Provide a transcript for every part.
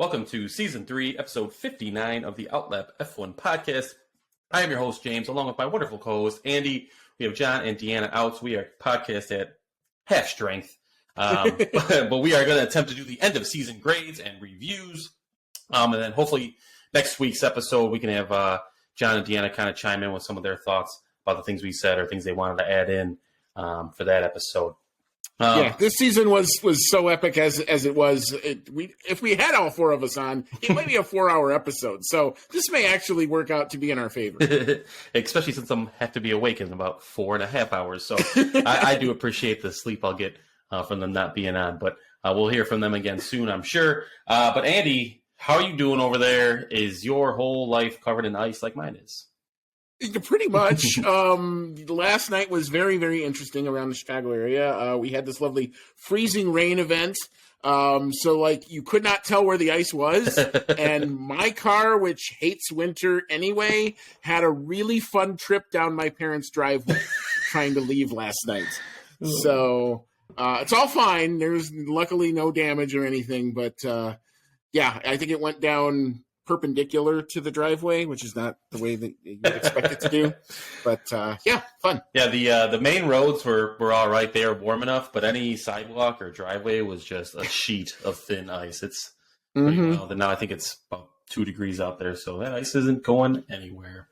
Welcome to Season 3, Episode 59 of the Outlap F1 Podcast. I am your host, James, along with my wonderful co-host, Andy. We have John and Deanna out, so we are podcast at half strength. But we are going to attempt to do the end-of-season grades and reviews. And then hopefully next week's episode, we can have John and Deanna kind of chime in with some of their thoughts about the things we said or things they wanted to add in for that episode. This season was so epic as it was. If we had all four of us on, it might be a 4-hour episode. So this may actually work out to be in our favor. Especially since I have to be awake in about 4.5 hours. So I do appreciate the sleep I'll get from them not being on. But we'll hear from them again soon, I'm sure. But Andy, how are you doing over there? Is your whole life covered in ice like mine is? Pretty much. Last night was very, very interesting around the Chicago area. We had this lovely freezing rain event. So you could not tell where the ice was. And my car, which hates winter anyway, had a really fun trip down my parents' driveway trying to leave last night. So it's all fine. There's luckily no damage or anything. But I think it went down perpendicular to the driveway, which is not the way that you would expect it to do. But fun. Yeah, the main roads were all right. They were warm enough, but any sidewalk or driveway was just a sheet of thin ice. It's pretty mild, and now I think it's about 2 degrees out there, so that ice isn't going anywhere.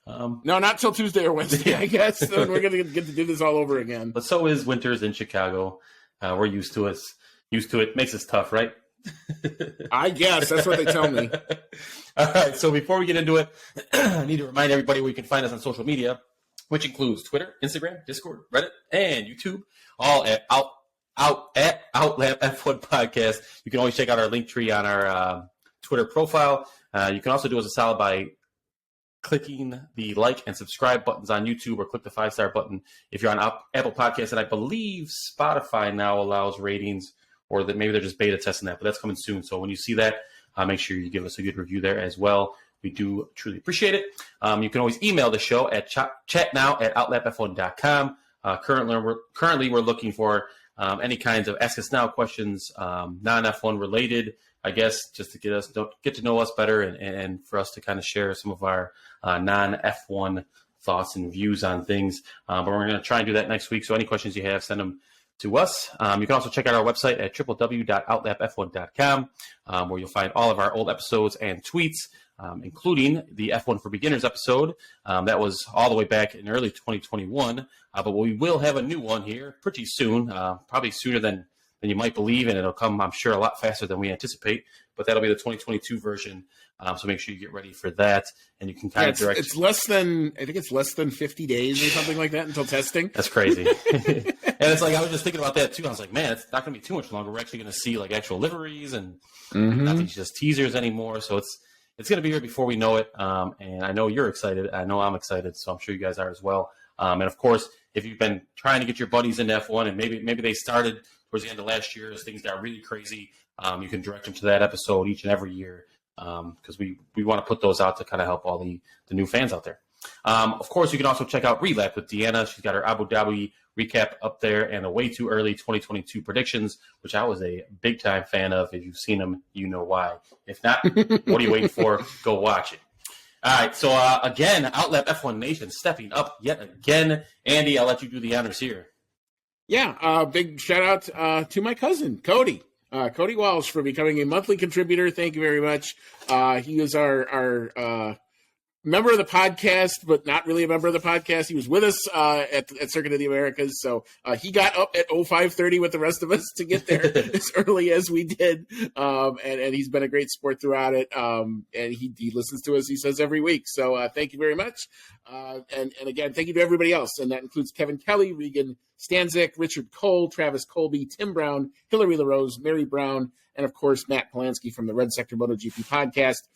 No, not till Tuesday or Wednesday, I guess. So we're going to get to do this all over again. But so is winters in Chicago. We're used to it. Makes us tough, right? I guess that's what they tell me. All right, so before we get into it, I need to remind everybody where you can find us on social media, which includes Twitter, Instagram, Discord, Reddit, and YouTube, all at Outlap F1 Podcast. You can always check out our link tree on our Twitter profile. You can also do us a solid by clicking the like and subscribe buttons on YouTube, or click the 5-star button if you're on Apple Podcasts. And I believe Spotify now allows ratings, or that maybe they're just beta testing that, but that's coming soon. So when you see that, make sure you give us a good review there as well. We do truly appreciate it. You can always email the show at chatnow@outlapf1.com. Currently, we're looking for any kinds of Ask Us Now questions, non-F1 related, I guess, just to get to know us better and for us to kind of share some of our non-F1 thoughts and views on things. But we're going to try and do that next week. So any questions you have, send them to us. You can also check out our website at www.outlapf1.com, where you'll find all of our old episodes and tweets, including the F1 for Beginners episode. That was all the way back in early 2021, but we will have a new one here pretty soon, probably sooner than you might believe, and it'll come, I'm sure, a lot faster than we anticipate, but that'll be the 2022 version. So make sure you get ready for that, and you can kind of direct. It's less than 50 days or something like that until testing. That's crazy. And it's I was just thinking about that too. I was like, man, it's not going to be too much longer. We're actually going to see actual liveries and not these just teasers anymore. So it's going to be here before we know it. And I know you're excited. I know I'm excited. So I'm sure you guys are as well. And of course, if you've been trying to get your buddies into F1 and maybe they started towards the end of last year as things got really crazy, you can direct them to that episode each and every year. Because we want to put those out to kind of help all the new fans out there. Of course, you can also check out Relap with Deanna. She's got her Abu Dhabi recap up there and a way too early 2022 predictions, which I was a big-time fan of. If you've seen them, you know why. If not, what are you waiting for? Go watch it. All right, so again, Outlap F1 Nation stepping up yet again. Andy, I'll let you do the honors here. Yeah, big shout-out to my cousin, Cody. Cody Walsh, for becoming a monthly contributor. Thank you very much. He was our member of the podcast, but not really a member of the podcast. He was with us at Circuit of the Americas, so he got up at 05:30 with the rest of us to get there as early as we did, and he's been a great sport throughout it. And he listens to us, he says, every week. So thank you very much. And again, thank you to everybody else, and that includes Kevin Kelly, Regan Stanzik, Richard Cole, Travis Colby, Tim Brown, Hillary LaRose, Mary Brown, and, of course, Matt Polanski from the Red Sector MotoGP podcast.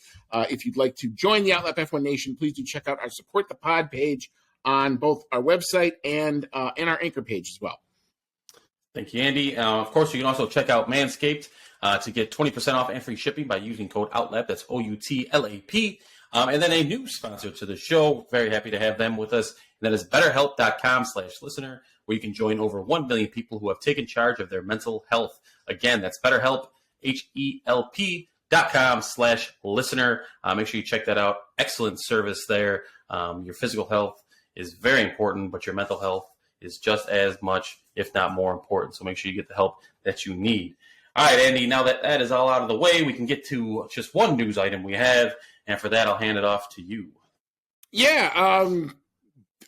If you'd like to join the Outlap F1 Nation, please do check out our Support the Pod page on both our website and our Anchor page as well. Thank you, Andy. Of course, you can also check out Manscaped to get 20% off and free shipping by using code OUTLAP. That's OUTLAP. And then a new sponsor to the show. Very happy to have them with us. And that is BetterHelp.com/listener, where you can join over 1 million people who have taken charge of their mental health. Again, that's BetterHelp, Make sure you check that out. Excellent service there. Your physical health is very important, but your mental health is just as much, if not more important. So make sure you get the help that you need. All right, Andy, now that that is all out of the way, we can get to just one news item we have. And for that, I'll hand it off to you. Yeah,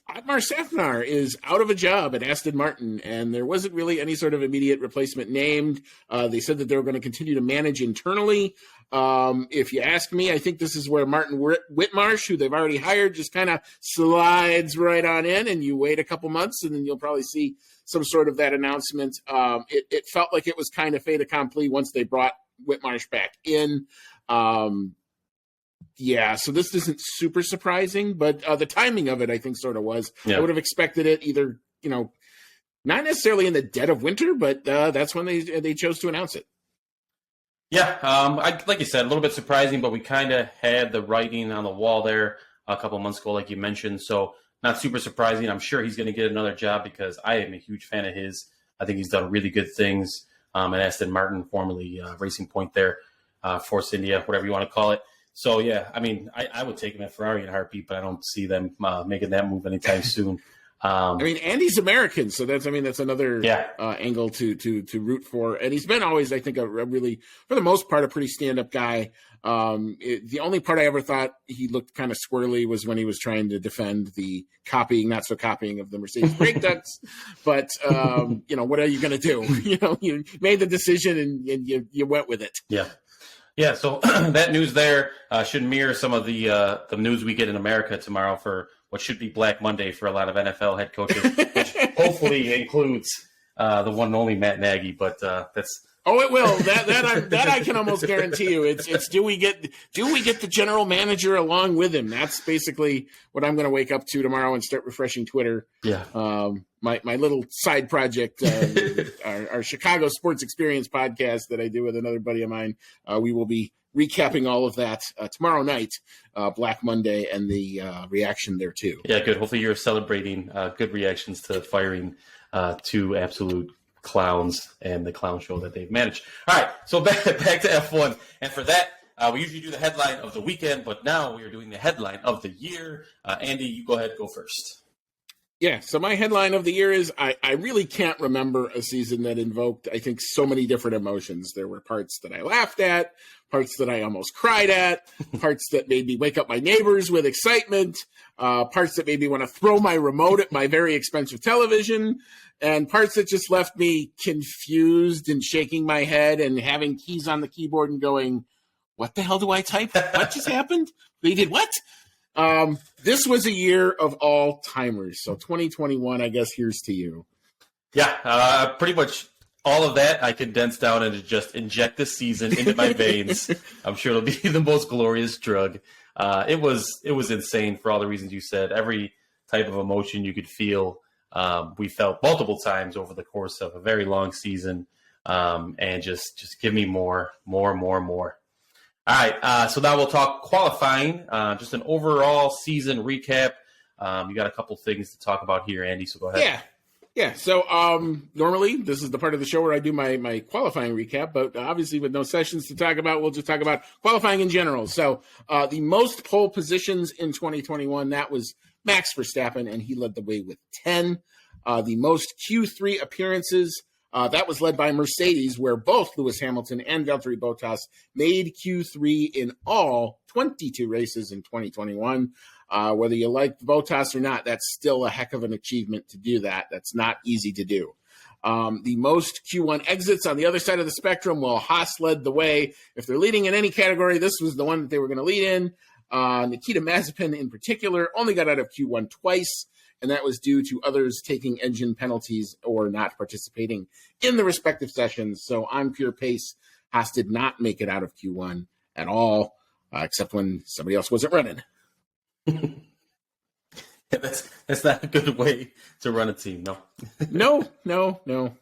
Otmar Safnar is out of a job at Aston Martin, and there wasn't really any sort of immediate replacement named. They said that they were going to continue to manage internally. If you ask me, I think this is where Martin Whitmarsh, who they've already hired, just kind of slides right on in, and you wait a couple months, and then you'll probably see some sort of that announcement. It felt like it was kind of fait accompli once they brought Whitmarsh back in. Yeah, so this isn't super surprising, but the timing of it, I think, sort of was. Yeah. I would have expected it either, not necessarily in the dead of winter, but that's when they chose to announce it. Yeah, like you said, a little bit surprising, but we kind of had the writing on the wall there a couple months ago, like you mentioned. So not super surprising. I'm sure he's going to get another job because I am a huge fan of his. I think he's done really good things at Aston Martin, formerly Racing Point there, Force India, whatever you want to call it. So, yeah, I mean, I would take him at Ferrari in a heartbeat, but I don't see them making that move anytime soon. Andy's American, so that's another angle to root for. And he's been always, I think, a really, for the most part, a pretty stand-up guy. The only part I ever thought he looked kind of squirrely was when he was trying to defend the not so copying of the Mercedes brake ducts. But, what are you going to do? You made the decision and you went with it. Yeah. Yeah, so that news there should mirror some of the news we get in America tomorrow for what should be Black Monday for a lot of NFL head coaches, which hopefully includes the one and only Matt Nagy. But that's it will. That I can almost guarantee you. It's do we get the general manager along with him? That's basically what I'm going to wake up to tomorrow and start refreshing Twitter. Yeah. My little side project, our Chicago Sports Experience podcast that I do with another buddy of mine. We will be recapping all of that tomorrow night, Black Monday, and the reaction there too. Yeah, good. Hopefully you're celebrating good reactions to firing two absolute clowns and the clown show that they've managed. All right, so back to F1. And for that, we usually do the headline of the weekend, but now we are doing the headline of the year. Andy, you go ahead, go first. Yeah, so my headline of the year is I really can't remember a season that invoked, I think, so many different emotions. There were parts that I laughed at, parts that I almost cried at, parts that made me wake up my neighbors with excitement, parts that made me want to throw my remote at my very expensive television, and parts that just left me confused and shaking my head and having keys on the keyboard and going, what the hell do I type? What just happened? They did what? This was a year of all-timers. So 2021, I guess, here's to you. Yeah, pretty much all of that I condensed down and just inject this season into my veins. I'm sure it'll be the most glorious drug. It was insane for all the reasons you said. Every type of emotion you could feel, we felt multiple times over the course of a very long season. And just give me more. All right, so now we'll talk qualifying, just an overall season recap. You got a couple things to talk about here, Andy, so go ahead. Yeah. So normally this is the part of the show where I do my qualifying recap, but obviously with no sessions to talk about, we'll just talk about qualifying in general. So the most pole positions in 2021, that was Max Verstappen, and he led the way with 10. The most Q3 appearances, that was led by Mercedes, where both Lewis Hamilton and Valtteri Bottas made Q3 in all 22 races in 2021. Whether you like Bottas or not, that's still a heck of an achievement to do that. That's not easy to do. The most Q1 exits on the other side of the spectrum, well, Haas led the way. If they're leading in any category, this was the one that they were going to lead in. Nikita Mazepin in particular only got out of Q1 twice, and that was due to others taking engine penalties or not participating in the respective sessions. So on pure pace, Haas did not make it out of Q1 at all, except when somebody else wasn't running. Yeah, that's not a good way to run a team, no. No. All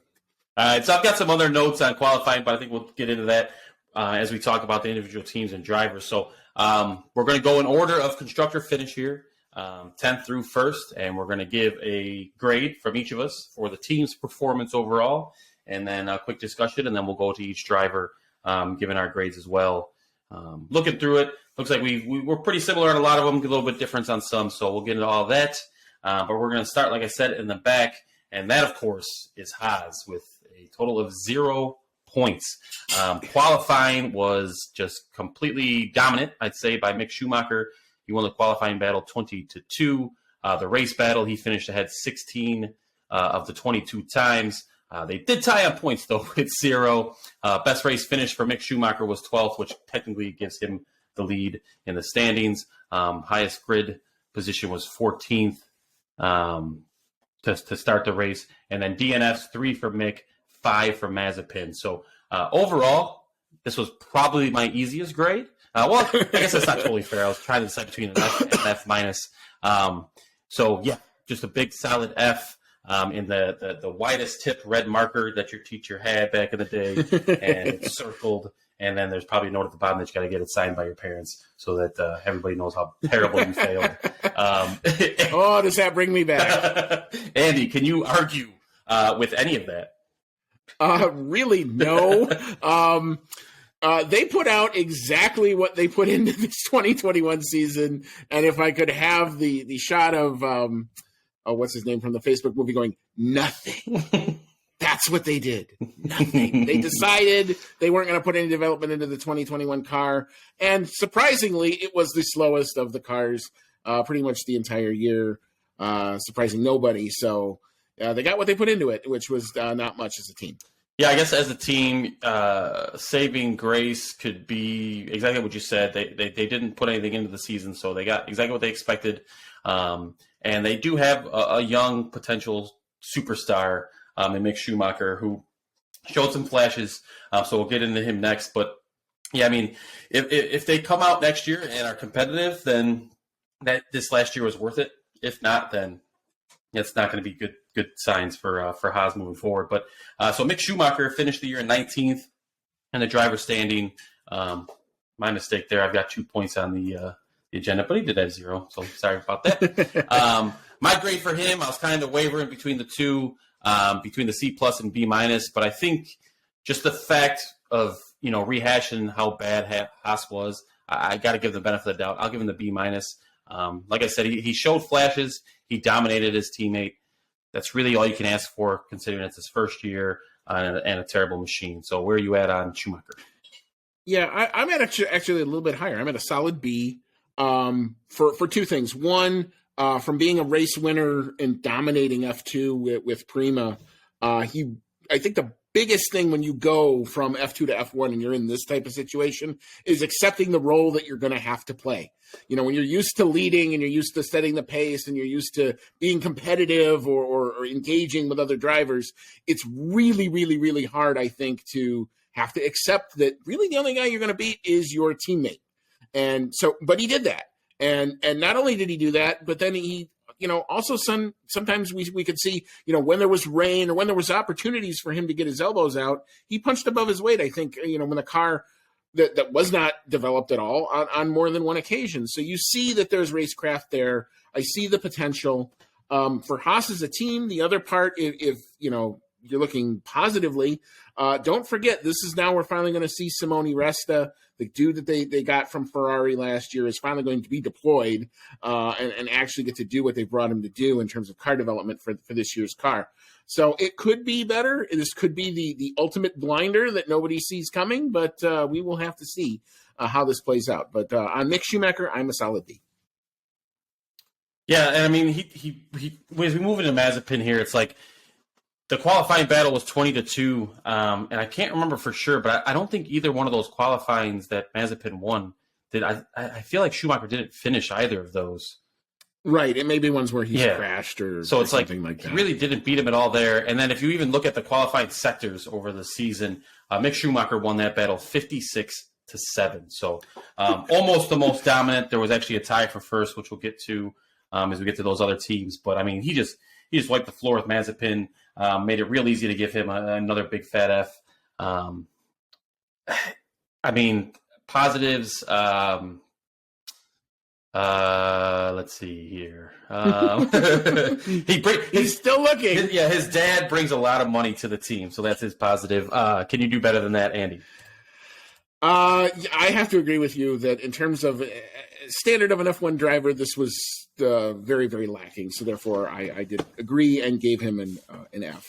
right, so I've got some other notes on qualifying, but I think we'll get into that as we talk about the individual teams and drivers. So we're going to go in order of constructor finish here. 10th through 1st, and we're going to give a grade from each of us for the team's performance overall, and then a quick discussion, and then we'll go to each driver, giving our grades as well. looking through it, looks like we're pretty similar on a lot of them, a little bit different on some, so we'll get into all that. But we're going to start, like I said, in the back, and that, of course, is Haas with a total of 0 points. Qualifying was just completely dominant, I'd say, by Mick Schumacher. He won the qualifying battle 20-2. The race battle, he finished ahead 16 of the 22 times. They did tie on points, though, with 0. Best race finish for Mick Schumacher was 12th, which technically gives him the lead in the standings. Highest grid position was 14th to start the race. And then DNFs, 3 for Mick, 5 for Mazepin. So overall, this was probably my easiest grade. Well, I guess that's not totally fair. I was trying to decide between an F and an F minus. So, yeah, just a big solid F. In the widest tip red marker that your teacher had back in the day, and it's circled, and then there's probably a note at the bottom that you got to get it signed by your parents so that everybody knows how terrible you failed. Oh, does that bring me back? Andy, can you argue with any of that? Really, no. They put out exactly what they put into this 2021 season, and if I could have the shot of what's his name from the Facebook movie going, nothing. That's what they did. Nothing. They decided they weren't going to put any development into the 2021 car. And surprisingly, it was the slowest of the cars pretty much the entire year, surprising nobody. So they got what they put into it, which was not much as a team. Yeah, I guess as a team, saving grace could be exactly what you said. They didn't put anything into the season, so they got exactly what they expected. And they do have a young potential superstar in Mick Schumacher who showed some flashes. So we'll get into him next. But, yeah, I mean, if they come out next year and are competitive, then this last year was worth it. If not, then it's not going to be good signs for Haas moving forward. But so Mick Schumacher finished the year in 19th in the driver's standing. My mistake there. I've got 2 points on the agenda, but he did have 0, so sorry about that. My grade for him, I was kind of wavering between the two, between the C+ and B-, but I think just the fact of, rehashing how bad Haas was, I got to give the benefit of the doubt. I'll give him the B-. Like I said, he showed flashes. He dominated his teammate. That's really all you can ask for, considering it's his first year and a terrible machine. So where are you at on Schumacher? Yeah, I'm at actually a little bit higher. I'm at a solid B. For 2 things. One, from being a race winner and dominating F2 with Prima, I think the biggest thing when you go from F2 to F1 and you're in this type of situation is accepting the role that you're going to have to play. When you're used to leading and you're used to setting the pace and you're used to being competitive or engaging with other drivers, it's really, really, really hard, I think, to have to accept that really the only guy you're going to beat is your teammate. And so, but he did that. And not only did he do that, but then he, also sometimes we could see, when there was rain or when there was opportunities for him to get his elbows out, he punched above his weight. I think, when the car that was not developed at all on more than one occasion. So you see that there's racecraft there. I see the potential for Haas as a team. The other part, if you're looking positively, don't forget, this is now we're finally going to see Simone Resta, the dude that they got from Ferrari last year, is finally going to be deployed and actually get to do what they brought him to do in terms of car development for this year's car. So it could be better. This could be the ultimate blinder that nobody sees coming, but we will have to see how this plays out. But on Mick Schumacher, I'm a solid B. Yeah, and I mean, he as we move into Mazepin here, it's like, the qualifying battle was 20-2, and I can't remember for sure, but I don't think either one of those qualifyings that Mazepin won did. I feel like Schumacher didn't finish either of those. Right, it may be ones where he's crashed or so it's something like that. He really didn't beat him at all there. And then if you even look at the qualifying sectors over the season, Mick Schumacher won that battle 56-7. So almost the most dominant. There was actually a tie for first, which we'll get to as we get to those other teams. But I mean, he just wiped the floor with Mazepin. Made it real easy to give him another big fat F. I mean, positives. Let's see here. He's still looking. His dad brings a lot of money to the team, so that's his positive. Can you do better than that, Andy? I have to agree with you that in terms of standard of an F1 driver, this was very, very lacking. So therefore, I did agree and gave him an F.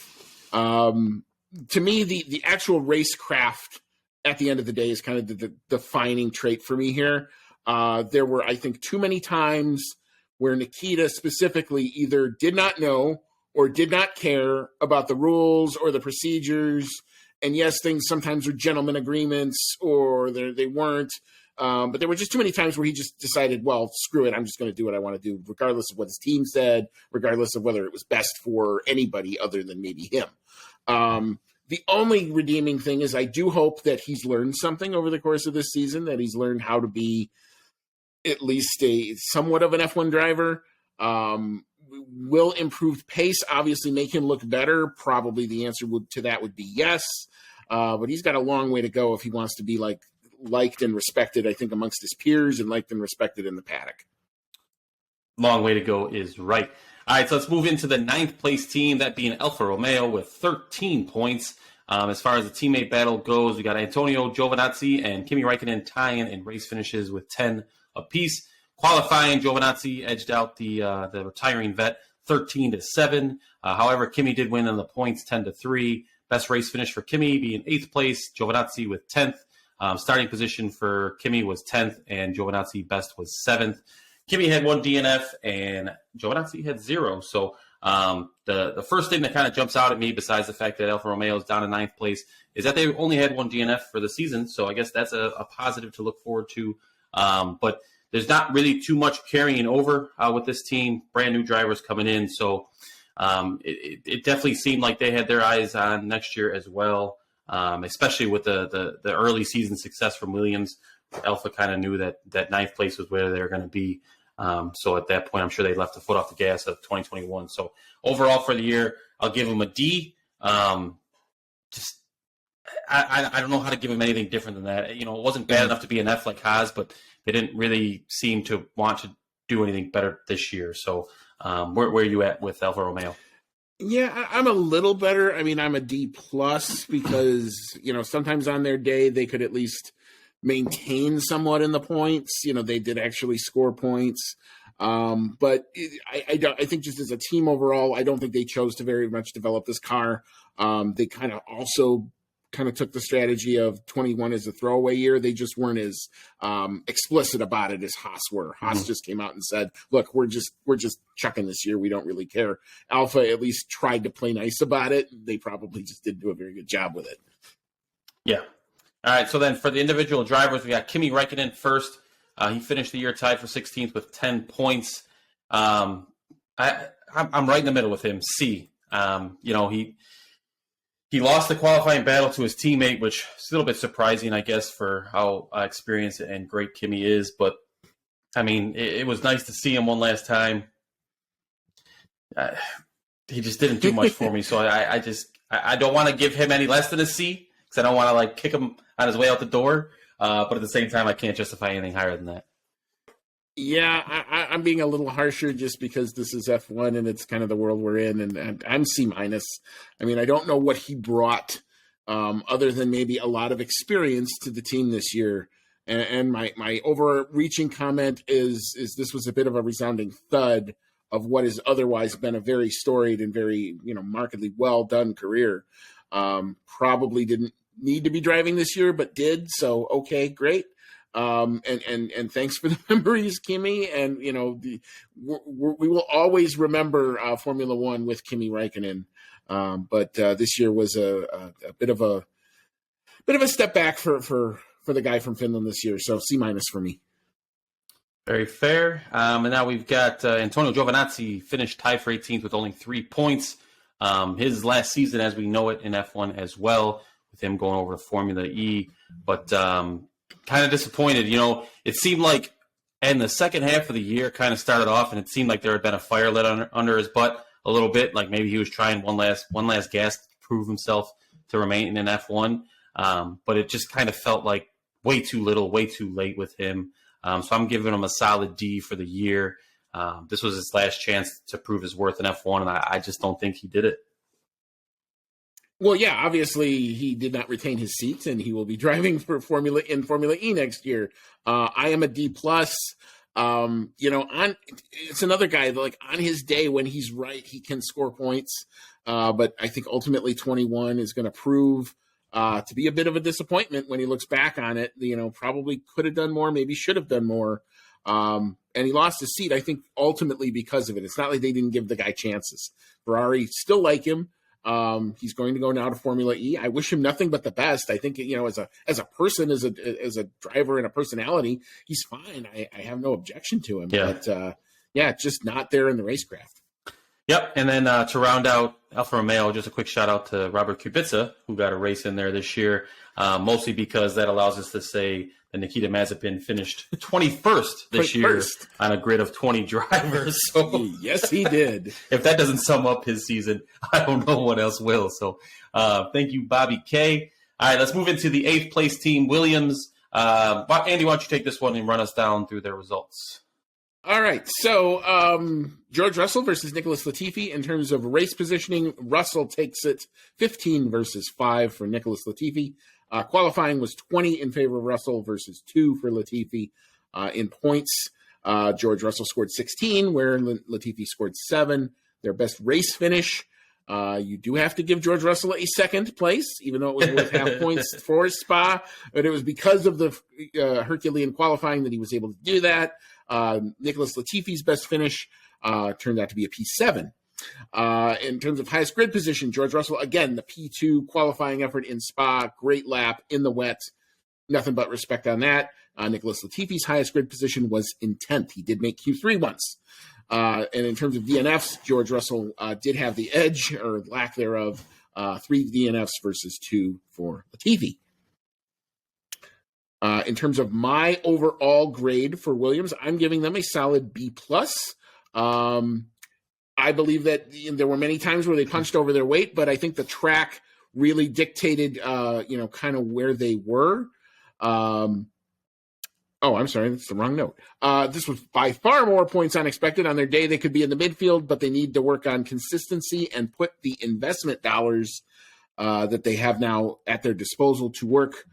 To me, the actual racecraft at the end of the day is kind of the defining trait for me here. There were, I think, too many times where Nikita specifically either did not know or did not care about the rules or the procedures. And yes, things sometimes were gentlemen agreements or they weren't. But there were just too many times where he just decided, well, screw it, I'm just going to do what I want to do, regardless of what his team said, regardless of whether it was best for anybody other than maybe him. The only redeeming thing is I do hope that he's learned something over the course of this season, that he's learned how to be at least a somewhat of an F1 driver. Will improved pace obviously make him look better? Probably the answer to that would be yes. But he's got a long way to go if he wants to be liked and respected, I think, amongst his peers and liked and respected in the paddock. Long way to go is right. All right, so let's move into the 9th place team, that being Alfa Romeo with 13 points. As far as the teammate battle goes, we got Antonio Giovanazzi and Kimi Räikkönen tying in race finishes with 10 apiece. Qualifying, Giovanazzi edged out the retiring vet 13-7. However, Kimi did win on the points 10-3. Best race finish for Kimi being 8th place, Giovanazzi with 10th. Starting position for Kimi was 10th, and Giovanazzi best was 7th. Kimi had 1 DNF, and Giovanazzi had 0. So the first thing that kind of jumps out at me, besides the fact that Alfa Romeo is down in 9th place, is that they only had 1 DNF for the season. So I guess that's a positive to look forward to. But there's not really too much carrying over with this team. Brand new drivers coming in. So it definitely seemed like they had their eyes on next year as well, especially with the early season success from Williams. Alfa kind of knew that 9th place was where they were going to be. So at that point, I'm sure they left the foot off the gas of 2021. So overall for the year, I'll give them a D. I don't know how to give them anything different than that. You know, it wasn't bad enough to be an F like Haas, but they didn't really seem to want to do anything better this year. So where are you at with Alfa Romeo? Yeah, I'm a little better. I mean, I'm a D plus because, you know, sometimes on their day they could at least maintain somewhat in the points. You know, they did actually score points. But I think just as a team overall, I don't think they chose to very much develop this car. They kind of took the strategy of 21 as a throwaway year. They just weren't as explicit about it as Haas were. Haas just came out and said, look, we're just chucking this year. We don't really care. Alfa at least tried to play nice about it. They probably just didn't do a very good job with it. Yeah. All right, so then for the individual drivers, we got Kimi Räikkönen first. He finished the year tied for 16th with 10 points. I'm right in the middle with him, C. You know, he lost the qualifying battle to his teammate, which is a little bit surprising, I guess, for how experienced and great Kimi is. But, I mean, it was nice to see him one last time. He just didn't do much for me, so I don't want to give him any less than a C, because I don't want to kick him on his way out the door. But at the same time, I can't justify anything higher than that. Yeah, I'm being a little harsher just because this is F1 and it's kind of the world we're in, and I'm C minus. I mean, I don't know what he brought other than maybe a lot of experience to the team this year. And my overreaching comment is this was a bit of a resounding thud of what has otherwise been a very storied and very, markedly well done career. Probably didn't need to be driving this year, but did. So, okay, great. And thanks for the memories, Kimi. And, we will always remember Formula One with Kimi Räikkönen. But this year was a bit of a step back for the guy from Finland this year. So C minus for me. Very fair. And now we've got Antonio Giovanazzi finished tied for 18th with only 3 points. His last season, as we know it, in F1 as well, with him going over to Formula E. But kind of disappointed. It seemed like in the second half of the year kind of started off, and it seemed like there had been a fire lit under his butt a little bit. Like maybe he was trying one last gas to prove himself to remain in F1. But it just kind of felt like way too little, way too late with him. So I'm giving him a solid D for the year. This was his last chance to prove his worth in F1, and I just don't think he did it. Well, yeah, obviously he did not retain his seat, and he will be driving for Formula E next year. I am a D plus. It's another guy that, like, on his day when he's right, he can score points. But I think ultimately 21 is going to prove to be a bit of a disappointment when he looks back on it. Probably could have done more, maybe should have done more. And he lost his seat, I think, ultimately because of it. It's not like they didn't give the guy chances. Ferrari still like him. He's going to go now to Formula E. I wish him nothing but the best. I think, as a person, as a driver and a personality, he's fine. I have no objection to him. Yeah. But just not there in the racecraft. Yep. And then to round out Alfa Romeo, just a quick shout out to Robert Kubica, who got a race in there this year, mostly because that allows us to say that Nikita Mazepin finished 21st this year on a grid of 20 drivers. So yes, he did. If that doesn't sum up his season, I don't know what else will. So thank you, Bobby K. All right, let's move into the 8th place team, Williams. Andy, why don't you take this one and run us down through their results? All right, so George Russell versus Nicholas Latifi. In terms of race positioning, Russell takes it 15 versus 5 for Nicholas Latifi. Qualifying was 20 in favor of Russell versus 2 for Latifi. In points, George Russell scored 16, where Latifi scored 7. Their best race finish, you do have to give George Russell a second place, even though it was worth half points for Spa. But it was because of the Herculean qualifying that he was able to do that. Nicholas Latifi's best finish turned out to be a P7. In terms of highest grid position, George Russell, again, the P2 qualifying effort in Spa, great lap in the wet, nothing but respect on that. Nicholas Latifi's highest grid position was in 10th. He did make Q3 once. And in terms of DNFs, George Russell did have the edge, or lack thereof, 3 DNFs versus 2 for Latifi. In terms of my overall grade for Williams, I'm giving them a solid B+. I believe that there were many times where they punched over their weight, but I think the track really dictated, kind of where they were. I'm sorry, that's the wrong note. This was by far more points unexpected. On their day, they could be in the midfield, but they need to work on consistency and put the investment dollars that they have now at their disposal to work.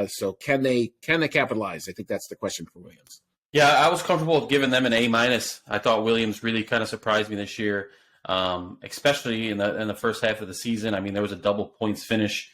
So can they capitalize? I think that's the question for Williams. Yeah, I was comfortable with giving them an A-. I thought Williams really kind of surprised me this year, especially in the first half of the season. I mean, there was a double points finish,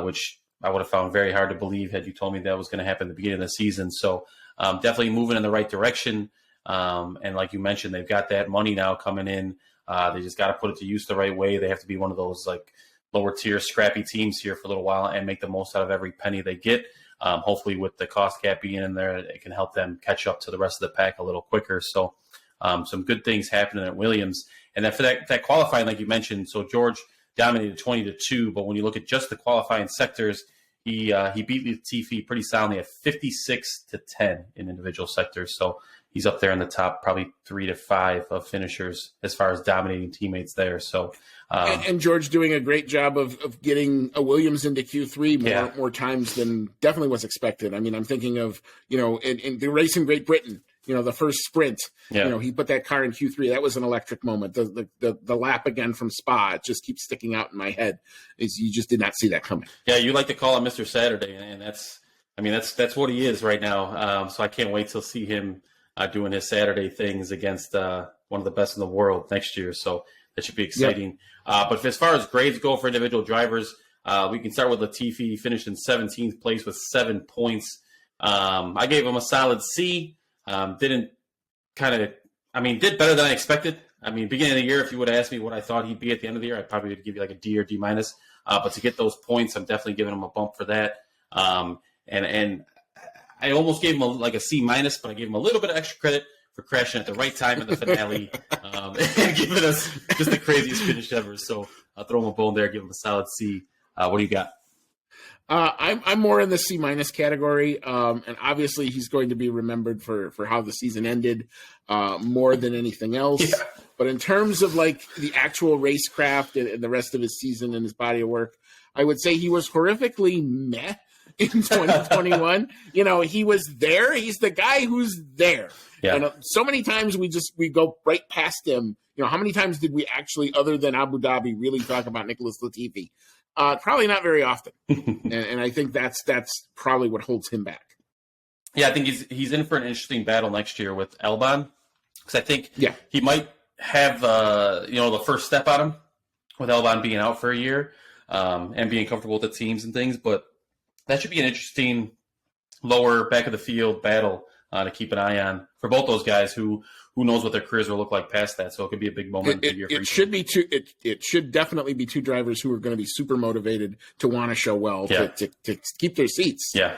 which I would have found very hard to believe had you told me that was going to happen at the beginning of the season. So definitely moving in the right direction. And like you mentioned, they've got that money now coming in. They just got to put it to use the right way. They have to be one of those like lower tier scrappy teams here for a little while and make the most out of every penny they get. Hopefully with the cost cap being in there, it can help them catch up to the rest of the pack a little quicker. So some good things happening at Williams. And then for that qualifying, like you mentioned, so George dominated 20-2, but when you look at just the qualifying sectors, he beat Latifi pretty soundly at 56-10 in individual sectors. So he's up there in the top probably 3 to 5 of finishers as far as dominating teammates there. So and George doing a great job of getting a Williams into Q3 more times than definitely was expected. I mean, I'm thinking of, in the race in Great Britain, the first sprint, he put that car in Q3. That was an electric moment. The lap again from Spa, it just keeps sticking out in my head. You just did not see that coming. Yeah, you like to call him Mr. Saturday, and that's what he is right now. So I can't wait to see him doing his Saturday things against one of the best in the world next year. So that should be exciting. Yep. But as far as grades go for individual drivers, we can start with Latifi. He finished in 17th place with 7 points. I gave him a solid C. Did better than I expected. I mean, beginning of the year, if you would have asked me what I thought he'd be at the end of the year, I probably would give you like a D or D-. But to get those points, I'm definitely giving him a bump for that. And I almost gave him a C-, but I gave him a little bit of extra credit for crashing at the right time in the finale and giving us just the craziest finish ever. So I'll throw him a bone there, give him a solid C. What do you got? I'm more in the C- category, and obviously he's going to be remembered for how the season ended more than anything else. Yeah. But in terms of like the actual racecraft and the rest of his season and his body of work, I would say he was horrifically meh in 2021. He was there. He's the guy who's there. Yeah. And so many times we go right past him. How many times did we actually, other than Abu Dhabi, really talk about Nicholas Latifi? Probably not very often. and I think that's probably what holds him back. Yeah, I think he's in for an interesting battle next year with Albon, because I think he might have the first step on him with Albon being out for a year and being comfortable with the teams and things. But that should be an interesting lower back of the field battle to keep an eye on for both those guys who knows what their careers will look like past that. So it could be a big moment. It should definitely be two drivers who are going to be super motivated to want to show well to keep their seats. Yeah,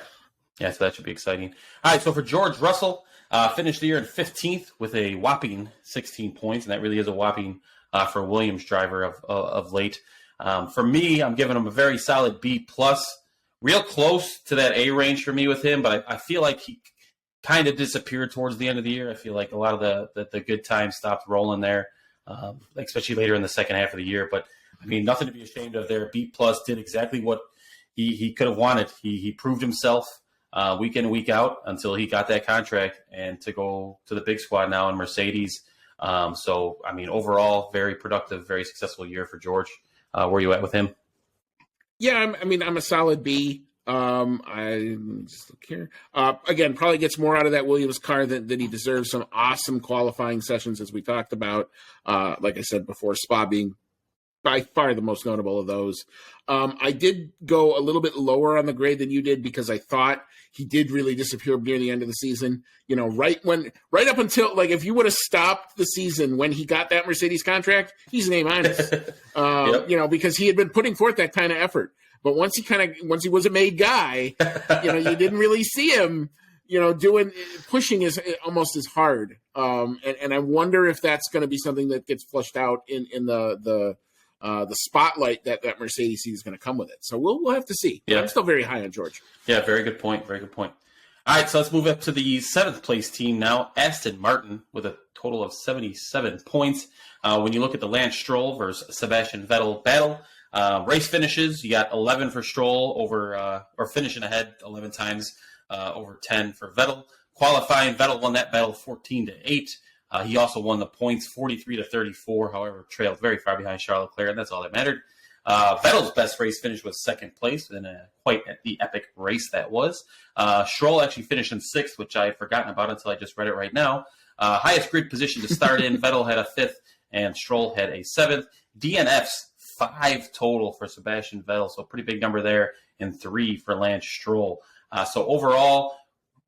so that should be exciting. All right, so for George Russell, finished the year in 15th with a whopping 16 points, and that really is a whopping for a Williams driver of late. For me, I'm giving him a very solid B+. Real close to that A range for me with him, but I feel like he kind of disappeared towards the end of the year. I feel like a lot of the good times stopped rolling there, especially later in the second half of the year. But, I mean, nothing to be ashamed of there. B+ did exactly what he could have wanted. He proved himself week in and week out until he got that contract and to go to the big squad now in Mercedes. So, I mean, overall, very productive, very successful year for George. Where are you at with him? Yeah, I'm a solid B. I just look here. Again, probably gets more out of that Williams car than he deserves. Some awesome qualifying sessions, as we talked about. Like I said before, Spa being by far the most notable of those. I did go a little bit lower on the grade than you did because I thought he did really disappear near the end of the season. You know, right up until, like, if you would have stopped the season when he got that Mercedes contract, he's an A-. Yep. You know, because he had been putting forth that kind of effort. But once he was a made guy, you know, you didn't really see him, you know, pushing almost as hard. And I wonder if that's going to be something that gets flushed out in the spotlight that Mercedes is going to come with it. So we'll have to see. Yeah. I'm still very high on George. Yeah, very good point. Very good point. All right, so let's move up to the 7th place team now, Aston Martin, with a total of 77 points. When you look at the Lance Stroll versus Sebastian Vettel battle, race finishes, you got 11 for Stroll or finishing ahead 11 times over 10 for Vettel. Qualifying, Vettel won that battle 14-8. He also won the points 43-34, however, trailed very far behind Charles Leclerc, and that's all that mattered. Vettel's best race finish was 2nd place in quite the epic race that was. Stroll actually finished in 6th, which I had forgotten about until I just read it right now. Highest grid position to start in, Vettel had a 5th, and Stroll had a 7th. DNFs, 5 total for Sebastian Vettel, so a pretty big number there, and 3 for Lance Stroll. So overall,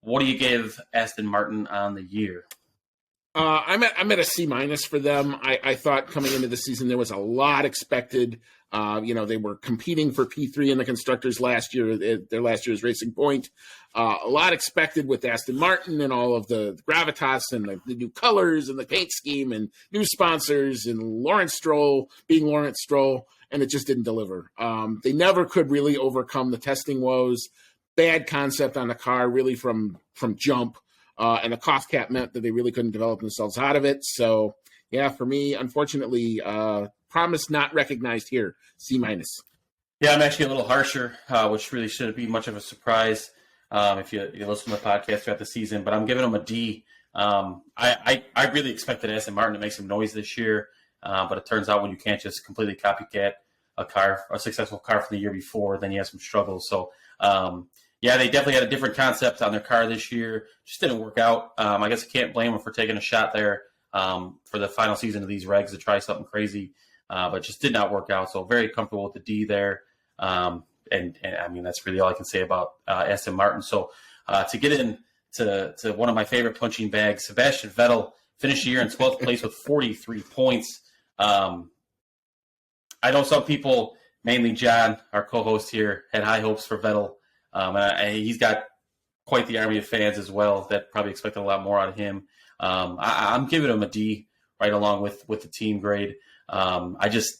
what do you give Aston Martin on the year? I'm at a C- for them. I thought coming into the season there was a lot expected. You know, they were competing for P3 in the constructors last year, their last year's Racing Point. A lot expected with Aston Martin and all of the gravitas and the new colors and the paint scheme and new sponsors and Lawrence Stroll being Lawrence Stroll, and it just didn't deliver. They never could really overcome the testing woes. Bad concept on the car, really from jump. And the cost cap meant that they really couldn't develop themselves out of it. So, yeah, for me, unfortunately, promise not recognized here, C-. Yeah, I'm actually a little harsher, which really shouldn't be much of a surprise if you listen to the podcast throughout the season. But I'm giving them a D. I really expected Aston Martin to make some noise this year, but it turns out when you can't just completely copycat a successful car from the year before, then you have some struggles. So, yeah, they definitely had a different concept on their car this year. Just didn't work out. I guess I can't blame them for taking a shot there for the final season of these regs to try something crazy, but just did not work out. So very comfortable with the D there. And I mean, that's really all I can say about Aston Martin. So to get into one of my favorite punching bags, Sebastian Vettel finished the year in 12th place with 43 points. I know some people, mainly John, our co-host here, had high hopes for Vettel. And he's got quite the army of fans as well that probably expected a lot more out of him. I'm giving him a D right along with the team grade. I just,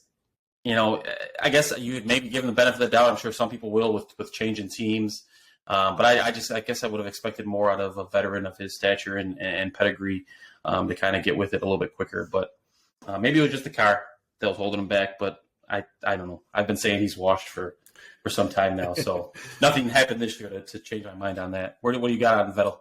you know, I guess you would maybe give him the benefit of the doubt. I'm sure some people will with changing teams. But I guess I would have expected more out of a veteran of his stature and pedigree to kind of get with it a little bit quicker. But maybe it was just the car that was holding him back. But I don't know. I've been saying he's washed for some time now, so nothing happened this year to change my mind on that. What do you got on Vettel?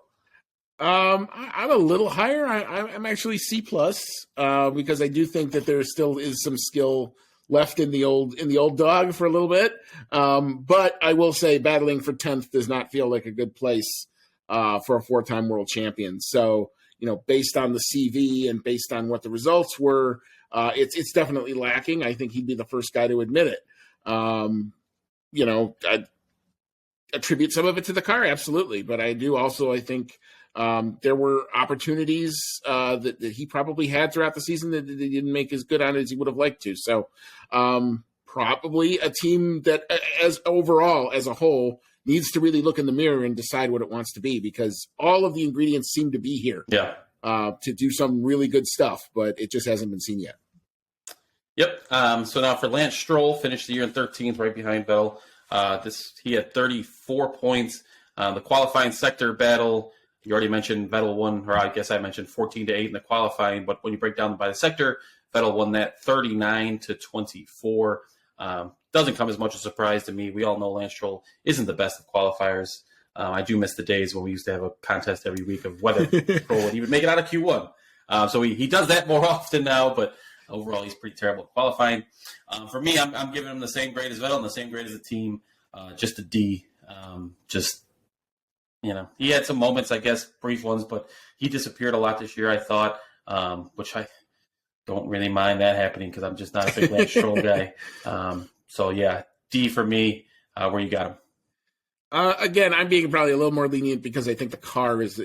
I'm a little higher. I'm actually C+, because I do think that there still is some skill left in the old dog for a little bit. But I will say battling for 10th does not feel like a good place for a 4-time world champion. So, based on the CV and based on what the results were, it's definitely lacking. I think he'd be the first guy to admit it. I attribute some of it to the car, absolutely. But I do also, I think, there were opportunities that he probably had throughout the season that he didn't make as good on as he would have liked to. So probably a team that as a whole, needs to really look in the mirror and decide what it wants to be, because all of the ingredients seem to be here to do some really good stuff, but it just hasn't been seen yet. Yep. So now for Lance Stroll, finished the year in 13th, right behind Vettel. He had 34 points. The qualifying sector battle, you already mentioned Vettel won, or I guess I mentioned 14-8 in the qualifying, but when you break down by the sector, Vettel won that 39-24. Doesn't come as much as a surprise to me. We all know Lance Stroll isn't the best of qualifiers. I do miss the days when we used to have a contest every week of whether Stroll would even make it out of Q1. So he does that more often now, but overall he's pretty terrible at qualifying. For me, I'm giving him the same grade as Vettel and the same grade as the team, just a D. He had some moments, I guess, brief ones, but he disappeared a lot this year, I thought, which I don't really mind that happening because I'm just not a big Lance Stroll guy. So, yeah, D for me. Where you got him? Again, I'm being probably a little more lenient because I think the car is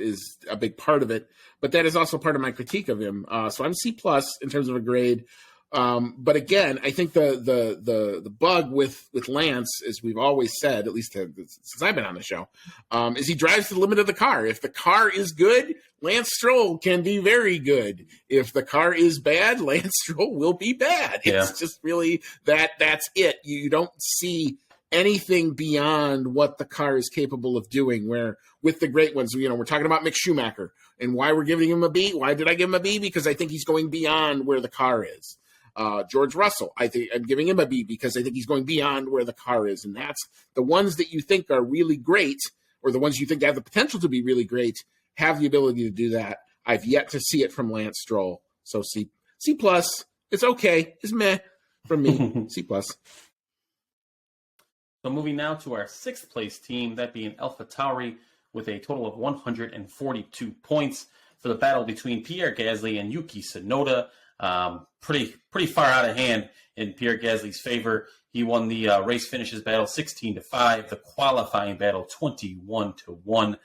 a big part of it, but that is also part of my critique of him. So I'm C+ in terms of a grade. But again, I think the bug with Lance, as we've always said, at least since I've been on the show, is he drives to the limit of the car. If the car is good, Lance Stroll can be very good. If the car is bad, Lance Stroll will be bad. It's just really that's it. You don't see anything beyond what the car is capable of doing, where with the great ones, we're talking about Mick Schumacher and why we're giving him a B. Why did I give him a B? Because I think he's going beyond where the car is. George Russell, I think I'm giving him a B because I think he's going beyond where the car is. And that's the ones that you think are really great, or the ones you think have the potential to be really great, have the ability to do that. I've yet to see it from Lance Stroll. So C+. It's okay. It's meh from me. C+. So moving now to our 6th place team, that being AlphaTauri, with a total of 142 points for the battle between Pierre Gasly and Yuki Tsunoda. Pretty far out of hand in Pierre Gasly's favor. He won the race finishes battle 16-5, the qualifying battle 21-1.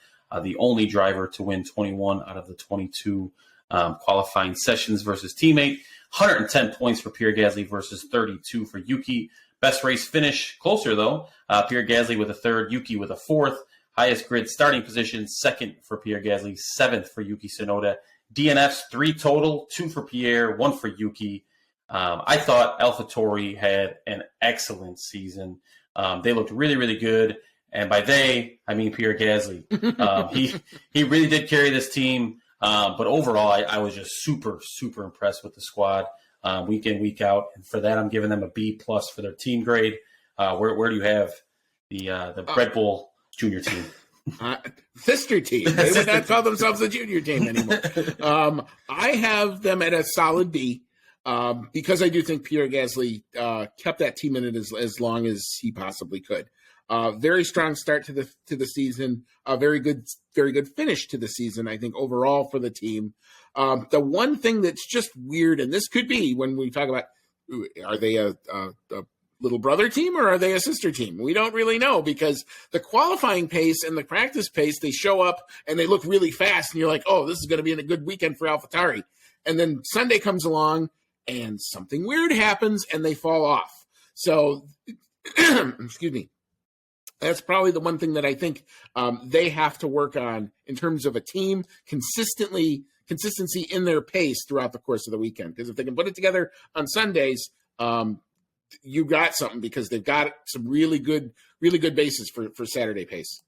The only driver to win 21 out of the 22 qualifying sessions versus teammate. 110 points for Pierre Gasly versus 32 for Yuki. Best race finish, closer though. Pierre Gasly with a 3rd, Yuki with a 4th. Highest grid starting position, 2nd for Pierre Gasly, 7th for Yuki Tsunoda. DNFs, 3 total, 2 for Pierre, 1 for Yuki. I thought AlphaTauri had an excellent season. They looked really, really good. And by they, I mean Pierre Gasly. He really did carry this team. But overall, I was just super, super impressed with the squad week in, week out. And for that, I'm giving them a B+ for their team grade. Where do you have the Red Bull junior team? Sister team. They would not call themselves a junior team anymore. I have them at a solid B because I do think Pierre Gasly kept that team in it as long as he possibly could. Very strong start to the season. A very good finish to the season, I think, overall for the team. The one thing that's just weird, and this could be when we talk about, are they a little brother team or are they a sister team? We don't really know, because the qualifying pace and the practice pace, they show up and they look really fast and you're like, oh, this is going to be a good weekend for AlphaTauri. And then Sunday comes along and something weird happens and they fall off. So, excuse me. That's probably the one thing that I think they have to work on in terms of a team consistency in their pace throughout the course of the weekend. Because if they can put it together on Sundays, you got something, because they've got some really good bases for Saturday pace.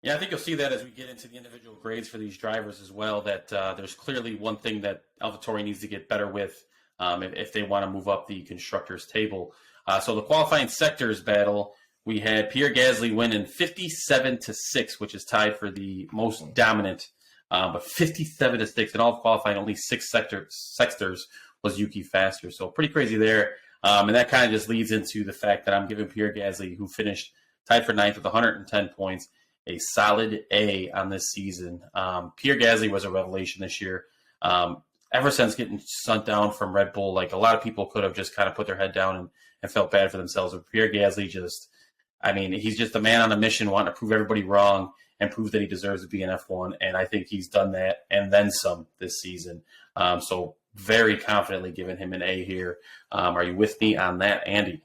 Yeah, I think you'll see that as we get into the individual grades for these drivers as well, that there's clearly one thing that AlphaTauri needs to get better with if they want to move up the constructors table. So the qualifying sectors battle, we had Pierre Gasly winning 57-6, which is tied for the most dominant, but 57-6 in all of qualifying, only 6 sectors was Yuki faster. So pretty crazy there. And that kind of just leads into the fact that I'm giving Pierre Gasly, who finished tied for ninth with 110 points, a solid A on this season. Pierre Gasly was a revelation this year. Ever since getting sent down from Red Bull, like a lot of people could have just kind of put their head down and felt bad for themselves. But Pierre Gasly he's just a man on a mission wanting to prove everybody wrong and prove that he deserves to be an F1. And I think he's done that and then some this season. So very confidently giving him an A here. Are you with me on that, Andy?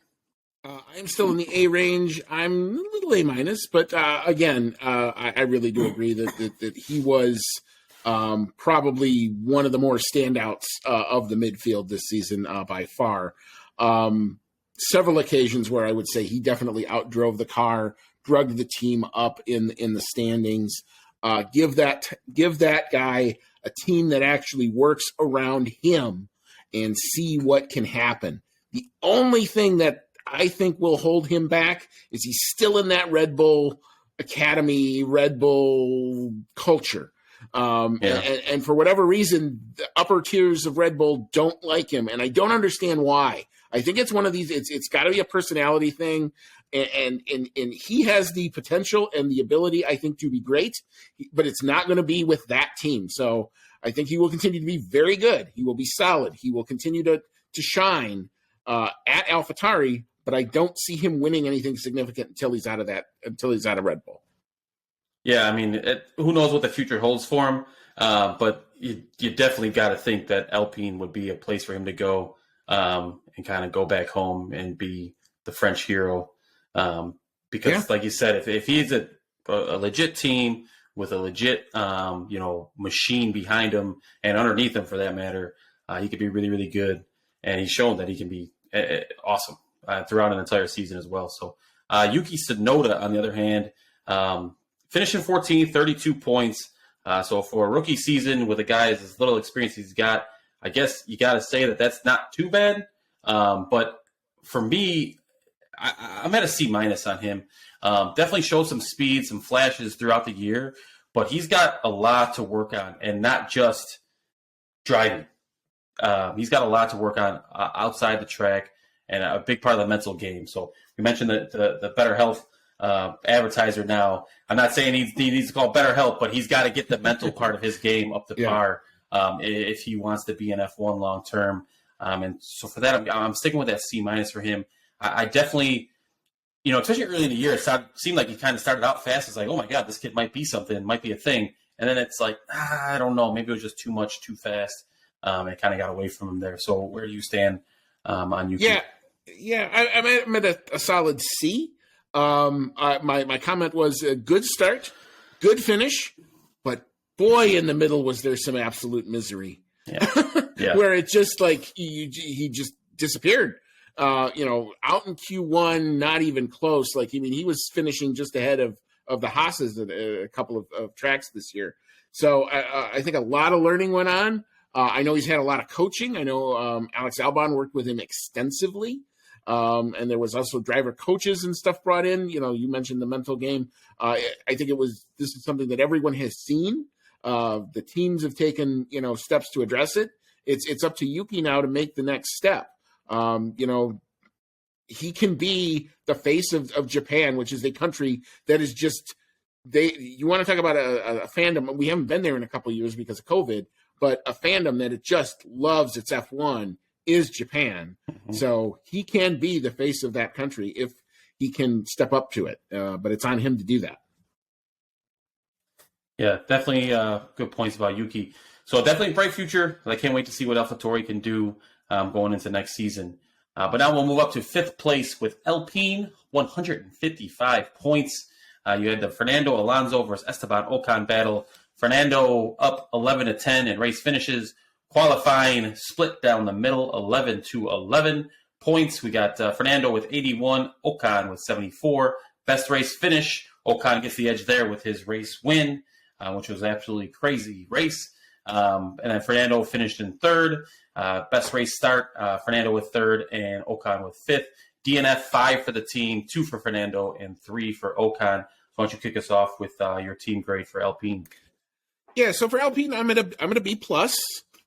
I'm still in the A range. I'm a little A minus, but again, I really do agree that he was probably one of the more standouts of the midfield this season by far. Several occasions where I would say he definitely outdrove the car, drugged the team up in the standings. Give that guy a team that actually works around him and see what can happen. The only thing that I think will hold him back is he's still in that Red Bull Academy, Red Bull culture. And for whatever reason, the upper tiers of Red Bull don't like him. And I don't understand why. I think it's one of these, it's got to be a personality thing. And he has the potential and the ability, I think, to be great, but it's not going to be with that team. So I think he will continue to be very good. He will be solid. He will continue to shine at AlphaTauri, but I don't see him winning anything significant until he's out of Red Bull. Yeah, I mean, who knows what the future holds for him, but you definitely got to think that Alpine would be a place for him to go and kind of go back home and be the French hero. Because, like you said, if he's a legit team with a legit, machine behind him and underneath him, for that matter, he could be really, really good. And he's shown that he can be awesome throughout an entire season as well. So Yuki Tsunoda, on the other hand, finishing 14th, 32 points. So for a rookie season with a guy as little experience he's got, I guess you got to say that that's not too bad. But for me, I'm at a C- on him. Definitely shows some speed, some flashes throughout the year, but he's got a lot to work on, and not just driving. He's got a lot to work on outside the track, and a big part of the mental game. So we mentioned the Better Health advertiser now. I'm not saying he needs to call Better Health, but he's got to get the mental part of his game up to par if he wants to be an F1 long term. And so for that, I'm sticking with that C- for him. I definitely, especially early in the year, it seemed like he kind of started out fast. It's like, oh my God, this kid might be something, might be a thing. And then it's like, I don't know, maybe it was just too much, too fast. It kind of got away from him there. So where do you stand on Yuki? I'm at a solid C. My comment was a good start, good finish, but boy, in the middle was there some absolute misery. Yeah. Where it just like he just disappeared. Out in Q1, not even close. He was finishing just ahead of the Haas's at a couple of tracks this year. So I think a lot of learning went on. I know he's had a lot of coaching. I know Alex Albon worked with him extensively. And there was also driver coaches and stuff brought in. You mentioned the mental game. I think this is something that everyone has seen. The teams have taken, steps to address it. It's up to Yuki now to make the next step. He can be the face of Japan, which is a country that is just, you want to talk about a fandom. We haven't been there in a couple of years because of COVID, but a fandom that it just loves its F1 is Japan. Mm-hmm. So he can be the face of that country if he can step up to it. But it's on him to do that. Yeah, definitely good points about Yuki. So definitely a bright future. I can't wait to see what AlphaTauri can do going into next season. But now we'll move up to fifth place with Alpine, 155 points. You had the Fernando Alonso versus Esteban Ocon battle. Fernando up 11-10 in race finishes. Qualifying split down the middle, 11-11 points. We got Fernando with 81, Ocon with 74. Best race finish. Ocon gets the edge there with his race win, which was an absolutely crazy race. And then Fernando finished in third. Best race start, Fernando with third and Ocon with fifth. DNF 5 for the team, 2 for Fernando, and 3 for Ocon. So why don't you kick us off with your team grade for Alpine? Yeah, so for Alpine, I'm at a B plus.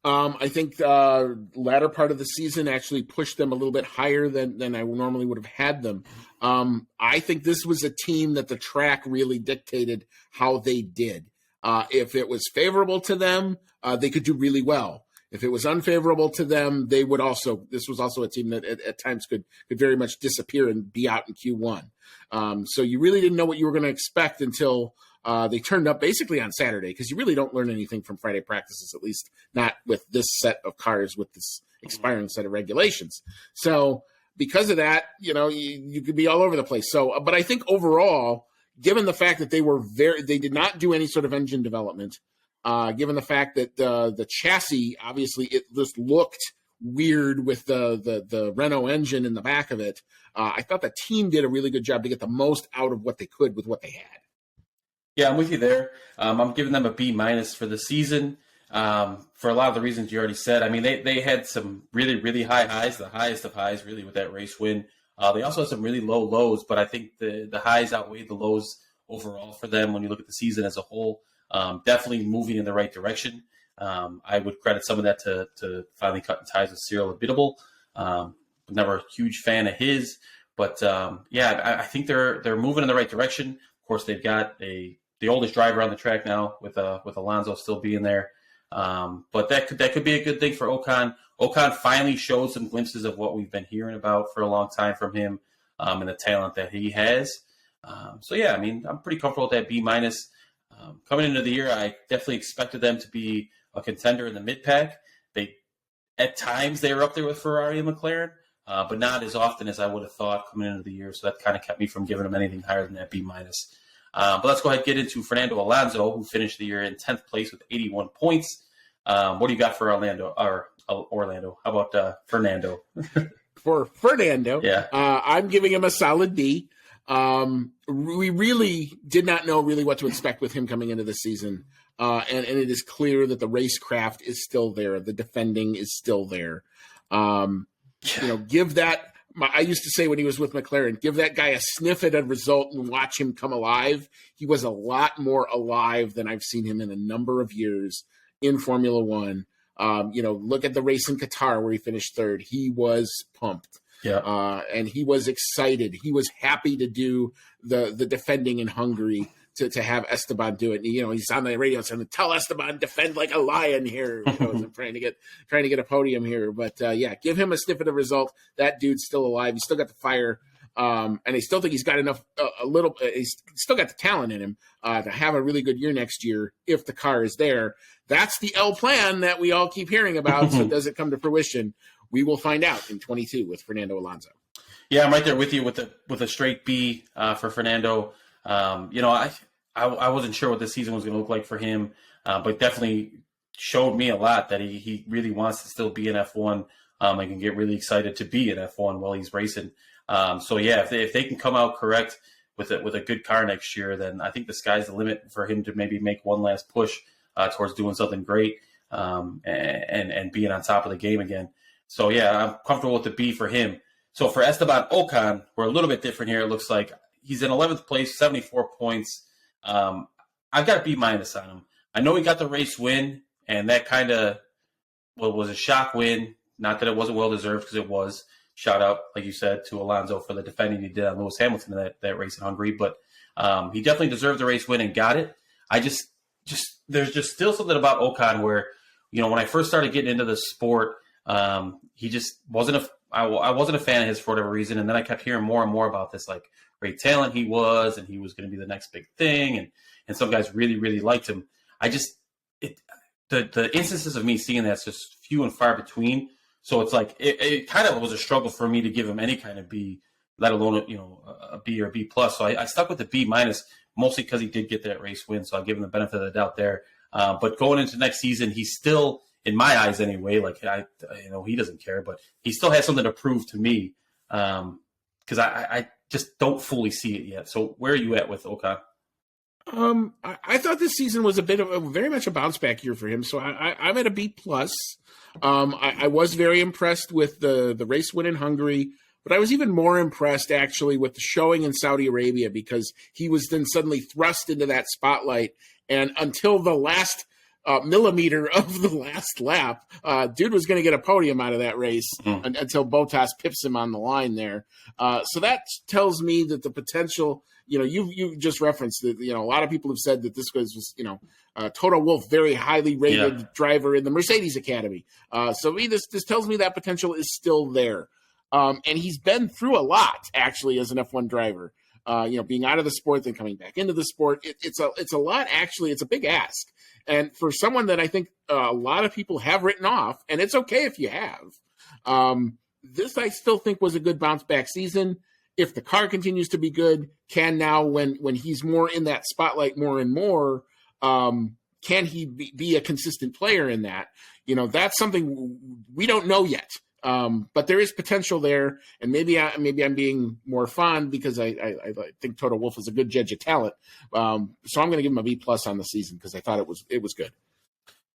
I think latter part of the season actually pushed them a little bit higher than I normally would have had them. I think this was a team that the track really dictated how they did. If it was favorable to them, they could do really well. If it was unfavorable to them, they would also. This was also a team that at times could very much disappear and be out in Q1. So you really didn't know what you were going to expect until they turned up basically on Saturday, because you really don't learn anything from Friday practices, at least not with this set of cars with this expiring set of regulations. So because of that, you could be all over the place. So, but I think overall, given the fact that they did not do any sort of engine development, given the fact that the chassis, obviously it just looked weird with the Renault engine in the back of it, I thought the team did a really good job to get the most out of what they could with what they had. Yeah, I'm with you there. I'm giving them a B- for the season for a lot of the reasons you already said. I mean, they had some really, really high highs, the highest of highs, really, with that race win. They also had some really low lows, but I think the highs outweighed the lows overall for them when you look at the season as a whole. Definitely moving in the right direction. I would credit some of that to finally cutting ties with Cyril Abiteboul. Never a huge fan of his, but I think they're moving in the right direction. Of course, they've got the oldest driver on the track now, with Alonso still being there. But that could be a good thing for Ocon. Ocon finally showed some glimpses of what we've been hearing about for a long time from him, and the talent that he has. I'm pretty comfortable with that B-. Coming into the year, I definitely expected them to be a contender in the mid-pack. At times they were up there with Ferrari and McLaren, but not as often as I would have thought coming into the year. So that kind of kept me from giving them anything higher than that B-. But let's go ahead and get into Fernando Alonso, who finished the year in 10th place with 81 points. What do you got for Orlando? How about Fernando? For Fernando, yeah. I'm giving him a solid B. We really did not know really what to expect with him coming into the season. And it is clear that the racecraft is still there. The defending is still there. Give that. I used to say when he was with McLaren, give that guy a sniff at a result and watch him come alive. He was a lot more alive than I've seen him in a number of years in Formula One. Look at the race in Qatar where he finished third. He was pumped. Yeah. And he was excited. He was happy to do the defending in Hungary to have Esteban do it. He's on the radio saying, "Tell Esteban, defend like a lion here." Trying to get a podium here. But give him a sniff at the result. That dude's still alive. He's still got the fire. And I still think he's got enough, he's still got the talent in him to have a really good year next year if the car is there. That's the L plan that we all keep hearing about. So does it come to fruition? We will find out in 22 with Fernando Alonso. Yeah, I'm right there with you with a straight B for Fernando. I wasn't sure what the season was going to look like for him, but definitely showed me a lot that he really wants to still be in F1 and can get really excited to be in F1 while he's racing. If they can come out correct with a good car next year, then I think the sky's the limit for him to maybe make one last push towards doing something great and being on top of the game again. So, I'm comfortable with the B for him. So for Esteban Ocon, we're a little bit different here. It looks like he's in 11th place, 74 points. I've got a B- on him. I know he got the race win, and that kind of was a shock win. Not that it wasn't well-deserved, because it was. Shout out, like you said, to Alonso for the defending he did on Lewis Hamilton in that race in Hungary. But he definitely deserved the race win and got it. There's just still something about Ocon where, when I first started getting into the sport, he just wasn't I wasn't a fan of his for whatever reason. And then I kept hearing more and more about this, like, great talent he was, and he was going to be the next big thing. And some guys really, really liked him. The instances of me seeing that's just few and far between. So it's like, it kind of was a struggle for me to give him any kind of B, let alone, a B or B+. So I stuck with the B-, mostly because he did get that race win. So I'll give him the benefit of the doubt there. But going into next season, he's still, in my eyes anyway, like he doesn't care, but he still has something to prove to me, because I just don't fully see it yet. So where are you at with Ocon? I thought this season was very much a bounce back year for him. So I'm at a B+. I was very impressed with the race win in Hungary, but I was even more impressed actually with the showing in Saudi Arabia, because he was then suddenly thrust into that spotlight. And until the last millimeter of the last lap. Dude was going to get a podium out of that race until Bottas pips him on the line there. So that tells me that the potential, you just referenced that, a lot of people have said that this was Toto Wolff, very highly rated driver in the Mercedes Academy. So this tells me that potential is still there. And he's been through a lot, actually, as an F1 driver. Being out of the sport, then coming back into the sport. It's a lot, actually. It's a big ask. And for someone that I think a lot of people have written off, and it's okay if you have, this I still think was a good bounce back season. If the car continues to be good, can now, when he's more in that spotlight more and more, can he be a consistent player in that? That's something we don't know yet. But there is potential there, and maybe I'm being more fond because I think Toto Wolff is a good judge of talent. So I'm going to give him a B+ on the season because I thought it was good.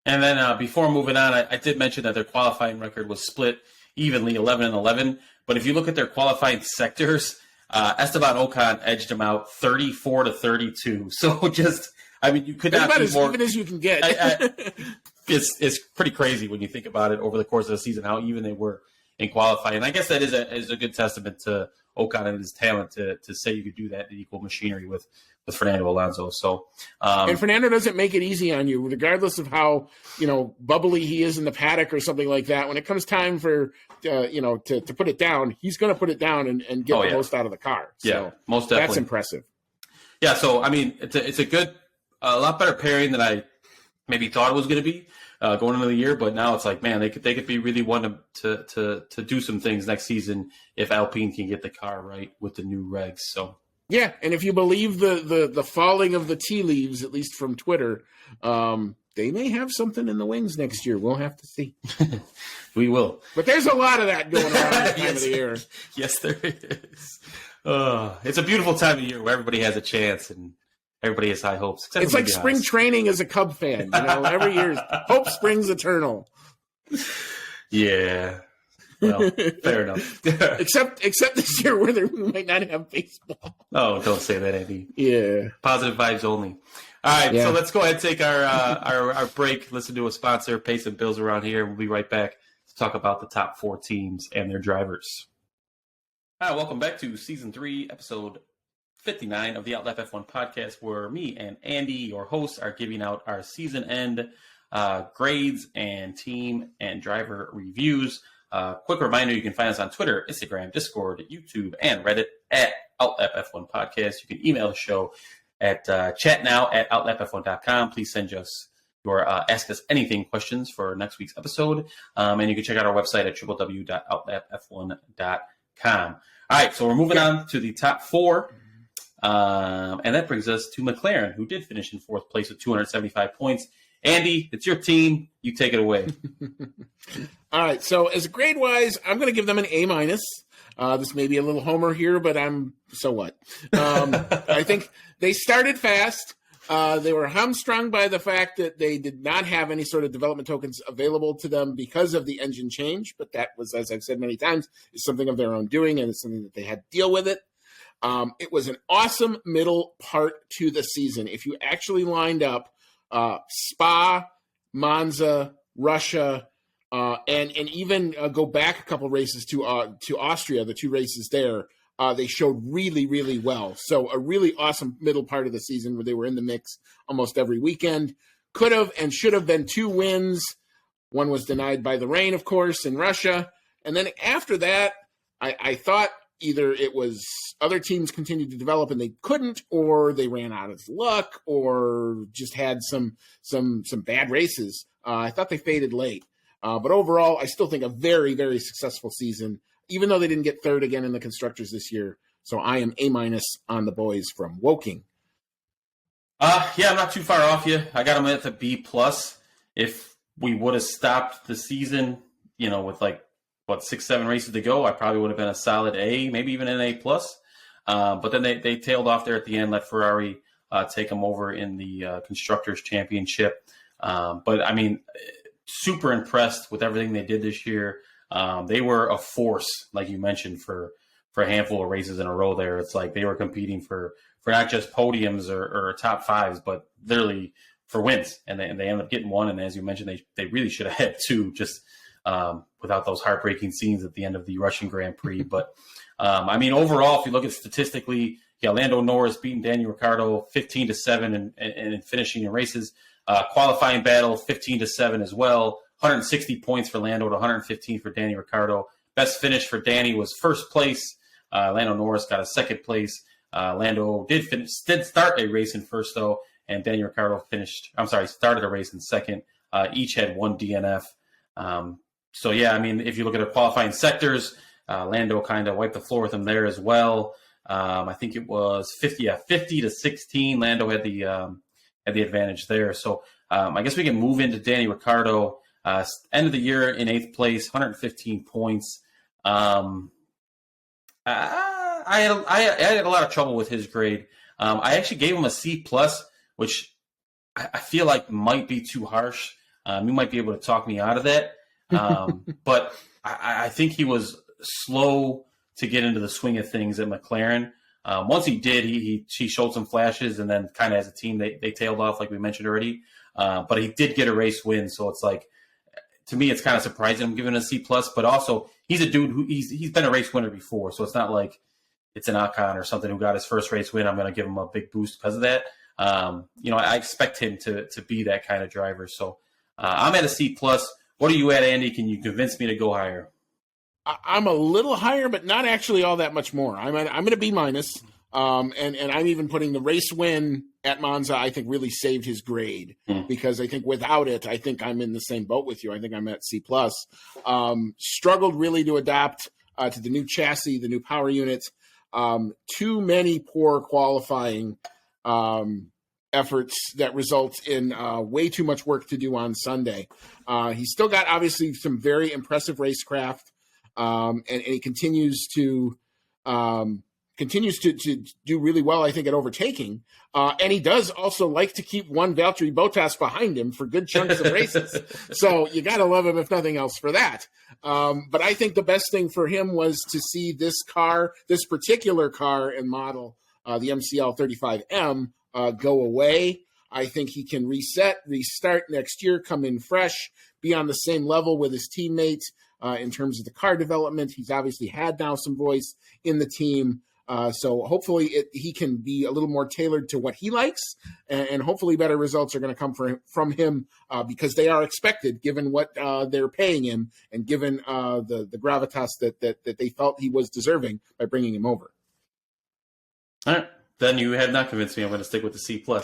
And then before moving on, I did mention that their qualifying record was split evenly, 11-11. But if you look at their qualifying sectors, Esteban Ocon edged them out 34-32. So you could not be more even as you can get. It's pretty crazy when you think about it over the course of the season, how even they were in qualifying. And I guess that is a good testament to Ocon and his talent to say you could do that in equal machinery with Fernando Alonso. So, and Fernando doesn't make it easy on you, regardless of how bubbly he is in the paddock or something like that. When it comes time for to put it down, he's going to put it down and get the most out of the car. So most definitely. That's impressive. Yeah, so it's a lot better pairing than I maybe thought it was going to be going into the year, but now it's like, man, they could be really one to do some things next season if Alpine can get the car right with the new regs. So. Yeah, and if you believe the falling of the tea leaves, at least from Twitter, they may have something in the wings next year. We'll have to see. We will. But there's a lot of that going around this time of the year. Yes, there is. It's a beautiful time of year where everybody has a chance and everybody has high hopes. It's like spring training as a Cub fan. Every year, hope springs eternal. Yeah. Well, fair enough. except this year where we might not have baseball. Oh, don't say that, Andy. Yeah. Positive vibes only. All right, so let's go ahead and take our break, listen to a sponsor, pay some bills around here, and we'll be right back to talk about the top 4 teams and their drivers. All right, welcome back to Season 3, Episode 59 of the Outlet F1 podcast, where me and Andy, your hosts, are giving out our season-end grades and team and driver reviews. Quick reminder, you can find us on Twitter, Instagram, Discord, YouTube, and Reddit at Outlet F1 Podcast. You can email the show at chatnow@outletf1.com. Please send us your Ask Us Anything questions for next week's episode. And you can check out our website at www.outletf1.com. All right, so we're moving on to the top 4. And that brings us to McLaren, who did finish in 4th place with 275 points. Andy, it's your team. You take it away. All right. So as grade-wise, I'm going to give them an A-. This may be a little homer here, but so what? I think they started fast. They were hamstrung by the fact that they did not have any sort of development tokens available to them because of the engine change. But that was, as I've said many times, is something of their own doing, and it's something that they had to deal with it. It was an awesome middle part to the season. If you actually lined up Spa, Monza, Russia, and even go back a couple races to Austria, the 2 races there, they showed really, really well. So a really awesome middle part of the season where they were in the mix almost every weekend. Could have and should have been 2 wins. One was denied by the rain, of course, in Russia. And then after that, I thought either it was other teams continued to develop and they couldn't, or they ran out of luck, or just had some bad races. I thought they faded late. But overall, I still think a very, very successful season, even though they didn't get 3rd again in the Constructors this year. So I am A- on the boys from Woking. Yeah, I'm not too far off you. I got them at the B+. If we would have stopped the season, with 6-7 races to go, I probably would have been a solid A, maybe even an A+. But then they tailed off there at the end, let Ferrari take them over in the Constructors' Championship. But, I mean, super impressed with everything they did this year. They were a force, like you mentioned, for a handful of races in a row there. It's like they were competing for not just podiums or top 5s, but literally for wins, and they ended up getting one. And as you mentioned, they really should have had two, just without those heartbreaking scenes at the end of the Russian Grand Prix. But I mean, overall, if you look at statistically, Lando Norris beating Daniel Ricciardo 15-7 and finishing in races. Qualifying battle 15-7 as well. 160 points for Lando to 115 for Danny Ricciardo. Best finish for Danny was first place. Lando Norris got a second place. Lando did start a race in first though, and Danny Ricciardo started a race in second. Each had one DNF. So yeah, I mean, if you look at the qualifying sectors, Lando kind of wiped the floor with him there as well. I think it was 50-16. Lando had the advantage there. So I guess we can move into Danny Ricciardo. End of the year in 8th place, 115 points. I had a lot of trouble with his grade. I actually gave him a C+, which I feel like might be too harsh. You might be able to talk me out of that. But I think he was slow to get into the swing of things at McLaren. Once he did, he showed some flashes, and then kind of as a team, they tailed off, like we mentioned already. But he did get a race win, so it's like, to me, it's kind of surprising I'm giving a C+. But also, he's a dude who he's been a race winner before, so it's not like it's an Ocon or something who got his first race win. I'm going to give him a big boost because of that. I expect him to be that kind of driver. So I'm at a C+. What are you at, Andy? Can you convince me to go higher? I'm a little higher, but not actually all that much more. I'm going to B-, and I'm even putting the race win at Monza. I think really saved his grade because I think without it, I think I'm in the same boat with you. I think I'm at C+. Struggled really to adapt to the new chassis, the new power unit. Too many poor qualifying efforts that result in way too much work to do on Sunday. He's still got obviously some very impressive racecraft. And he continues to do really well, I think, at overtaking. And he does also like to keep one Valtteri Bottas behind him for good chunks of races. So you got to love him, if nothing else, for that. But I think the best thing for him was to see this particular car and model, the MCL 35M, go away. I think he can restart next year, come in fresh, be on the same level with his teammates. In terms of the car development, he's obviously had now some voice in the team. So hopefully he can be a little more tailored to what he likes, and hopefully better results are going to come from him because they are expected, given what they're paying him and given the gravitas that they felt he was deserving by bringing him over. All right. Then you have not convinced me. I'm going to stick with the C+. All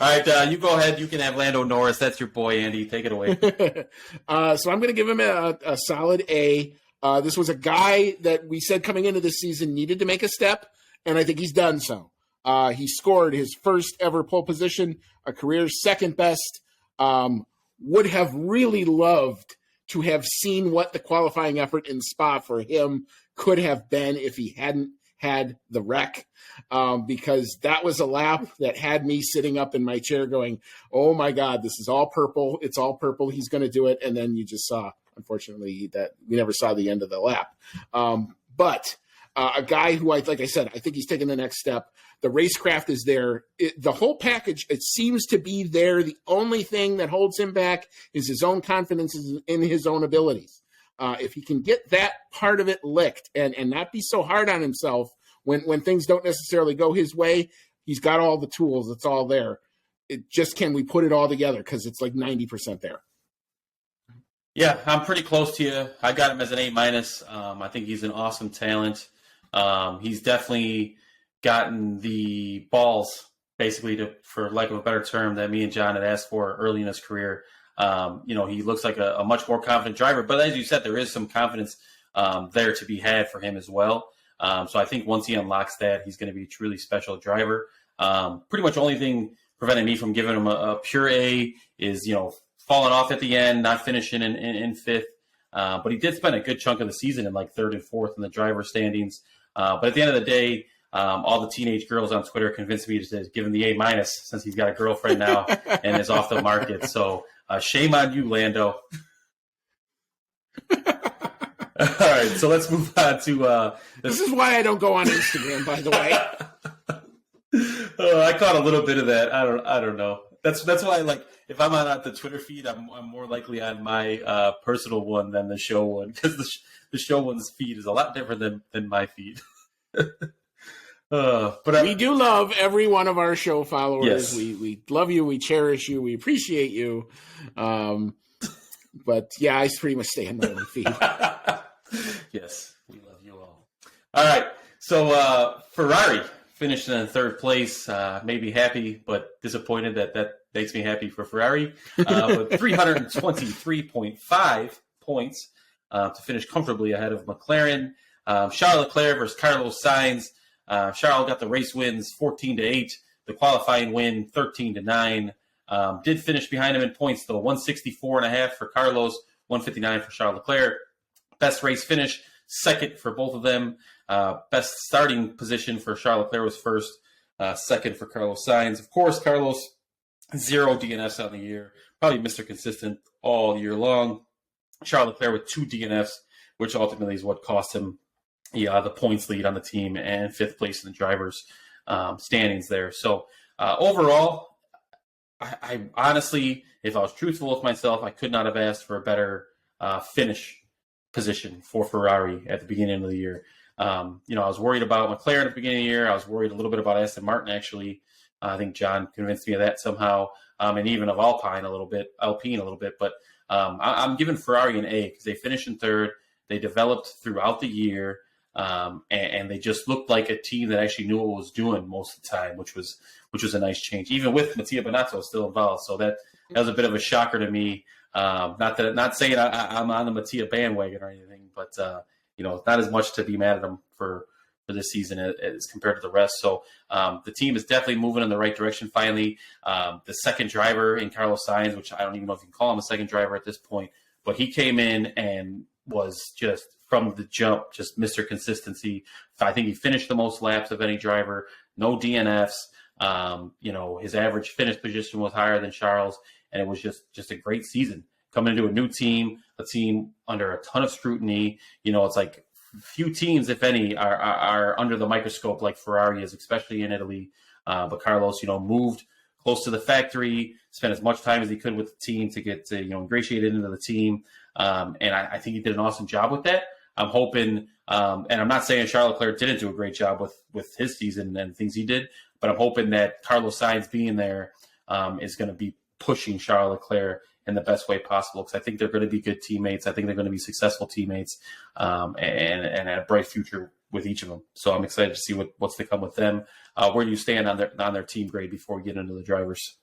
right, you go ahead. You can have Lando Norris. That's your boy, Andy. Take it away. So I'm going to give him a solid A. This was a guy that we said coming into this season needed to make a step, and I think he's done so. He scored his first ever pole position, a career second best. Would have really loved to have seen what the qualifying effort in Spa for him could have been if he hadn't had the wreck, because that was a lap that had me sitting up in my chair going, oh my God, this is all purple. It's all purple. He's going to do it. And then you just saw, unfortunately, that we never saw the end of the lap. But a guy who, like I said, I think he's taking the next step. The racecraft is there. The whole package, it seems to be there. The only thing that holds him back is his own confidence in his own abilities. If he can get that part of it licked and not be so hard on himself when things don't necessarily go his way, he's got all the tools. It's all there. It just, can we put it all together? Because it's like 90% there. Yeah, I'm pretty close to you. I got him as an A-. I think he's an awesome talent. He's definitely gotten the balls, basically, for lack of a better term, that me and John had asked for early in his career. He looks like a much more confident driver, but as you said, there is some confidence there to be had for him as well. So I think once he unlocks that, he's going to be a truly special driver. Pretty much only thing preventing me from giving him a pure A is, falling off at the end, not finishing in fifth. But he did spend a good chunk of the season in like third and fourth in the driver standings. But at the end of the day, all the teenage girls on Twitter convinced me to give him the A- since he's got a girlfriend now and is off the market. So shame on you, Lando. All right, so let's move on to this is why I don't go on Instagram, by the way. I caught a little bit of that. I don't know. That's why, like, if I'm on the Twitter feed, I'm more likely on my personal one than the show one, because the show one's feed is a lot different than my feed. But we do love every one of our show followers. Yes. We love you. We cherish you. We appreciate you. But yeah, I pretty much stay on my own feed. Yes, we love you all. All right, so Ferrari finished in third place. Maybe happy, but disappointed that makes me happy for Ferrari. But 323.5 points to finish comfortably ahead of McLaren. Charles Leclerc versus Carlos Sainz. Charles got the race wins 14-8. The qualifying win 13-9. Did finish behind him in points though, 164.5 for Carlos, 159 for Charles Leclerc. Best race finish, second for both of them. Best starting position for Charles Leclerc was first, second for Carlos Sainz. Of course, Carlos, 0 DNFs on the year, probably Mr. Consistent all year long. Charles Leclerc with 2 DNFs, which ultimately is what cost him the points lead on the team and 5th place in the drivers' standings there. So overall, I honestly, if I was truthful with myself, I could not have asked for a better finish position for Ferrari at the beginning of the year. I was worried about McLaren at the beginning of the year. I was worried a little bit about Aston Martin, actually. I think John convinced me of that somehow, and even of Alpine a little bit. But I'm giving Ferrari an A because they finished in third. They developed throughout the year, and they just looked like a team that actually knew what it was doing most of the time, which was a nice change, even with Mattia Binotto still involved. So that was a bit of a shocker to me. Not saying I'm on the Mattia bandwagon or anything, but not as much to be mad at him for this season as compared to the rest. So the team is definitely moving in the right direction finally. The second driver in Carlos Sainz, which I don't even know if you can call him a second driver at this point, but he came in and was just from the jump, just Mr. Consistency. I think he finished the most laps of any driver, no DNFs. His average finish position was higher than Charles, and it was just a great season. Coming into a new team, a team under a ton of scrutiny. It's like few teams, if any, are under the microscope like Ferrari is, especially in Italy. But Carlos, moved close to the factory, spent as much time as he could with the team to get ingratiated into the team. And I think he did an awesome job with that. I'm hoping, and I'm not saying Charles Leclerc didn't do a great job with his season and things he did, but I'm hoping that Carlos Sainz being there is going to be pushing Charles Leclerc in the best way possible, because I think they're going to be good teammates. I think they're going to be successful teammates, and a bright future with each of them. So I'm excited to see what's to come with them. Where do you stand on their team grade before we get into the drivers?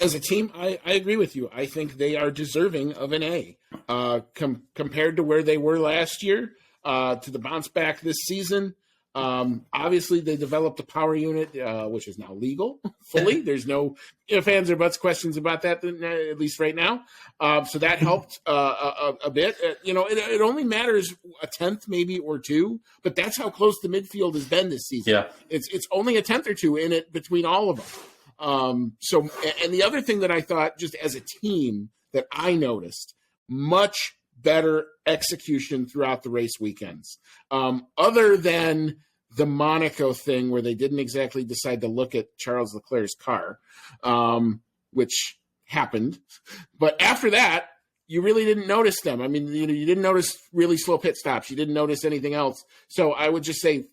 As a team, I agree with you. I think they are deserving of an A. Compared to where they were last year, to the bounce back this season. Obviously, they developed a power unit, which is now legal fully. There's no fans or buts questions about that, at least right now. So that helped a bit. It only matters a tenth, maybe, or two, but that's how close the midfield has been this season. Yeah. It's only a tenth or two in it between all of them. And the other thing that I thought, just as a team, that I noticed, much better execution throughout the race weekends. Other than the Monaco thing where they didn't exactly decide to look at Charles Leclerc's car, which happened. But after that, you really didn't notice them. I mean, you didn't notice really slow pit stops. You didn't notice anything else. So I would just say,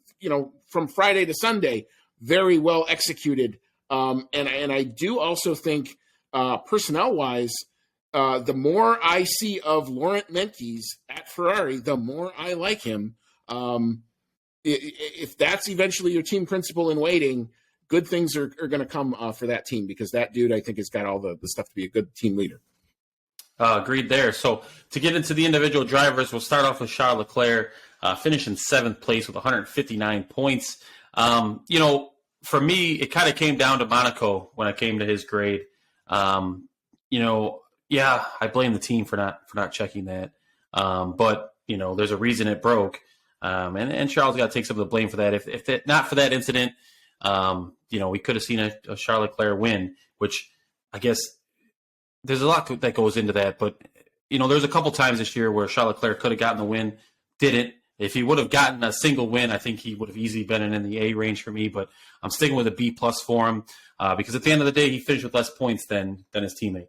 from Friday to Sunday, very well executed. And I do also think, personnel-wise, the more I see of Laurent Meintjes at Ferrari, the more I like him. If that's eventually your team principal in waiting, good things are going to come for that team, because that dude, I think, has got all the stuff to be a good team leader. Agreed there. So to get into the individual drivers, we'll start off with Charles Leclerc, finishing 7th place with 159 points. For me, it kind of came down to Monaco when it came to his grade. I blame the team for not checking that. But there's a reason it broke. And Charles got to take some of the blame for that. If not for that incident, we could have seen a Charles Leclerc win, which I guess there's a lot that goes into that. But, there's a couple times this year where Charles Leclerc could have gotten the win, didn't. If he would have gotten a single win, I think he would have easily been in the A range for me, but I'm sticking with a B+ for him. because at the end of the day, he finished with less points than his teammate,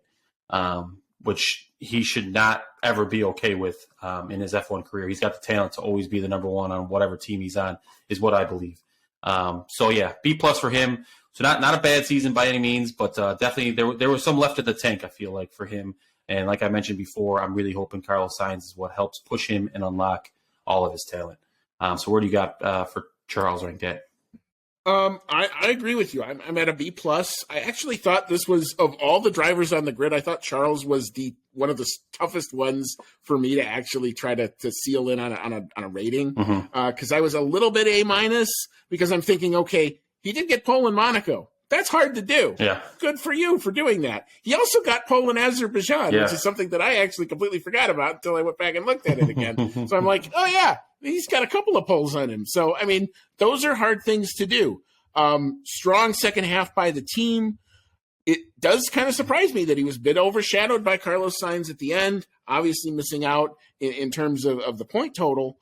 which he should not ever be okay with in his F1 career. He's got the talent to always be the number one on whatever team he's on, is what I believe. So yeah, B+ for him. So not a bad season by any means, but definitely there was some left in the tank, I feel like, for him. And like I mentioned before, I'm really hoping Carlos Sainz is what helps push him and unlock all of his talent. So where do you got for Charles ranked at? I agree with you. I'm at a B+. I actually thought this was, of all the drivers on the grid, I thought Charles was one of the toughest ones for me to actually try to seal in on a rating. Because I was a little bit A-, because I'm thinking, okay, he did get pole in Monaco. That's hard to do. Yeah. Good for you for doing that. He also got pole in Azerbaijan, which is something that I actually completely forgot about until I went back and looked at it again. So I'm like, oh yeah, he's got a couple of poles on him. So, I mean, those are hard things to do. Strong second half by the team. It does kind of surprise me that he was a bit overshadowed by Carlos Sainz at the end, obviously missing out in terms of the point total.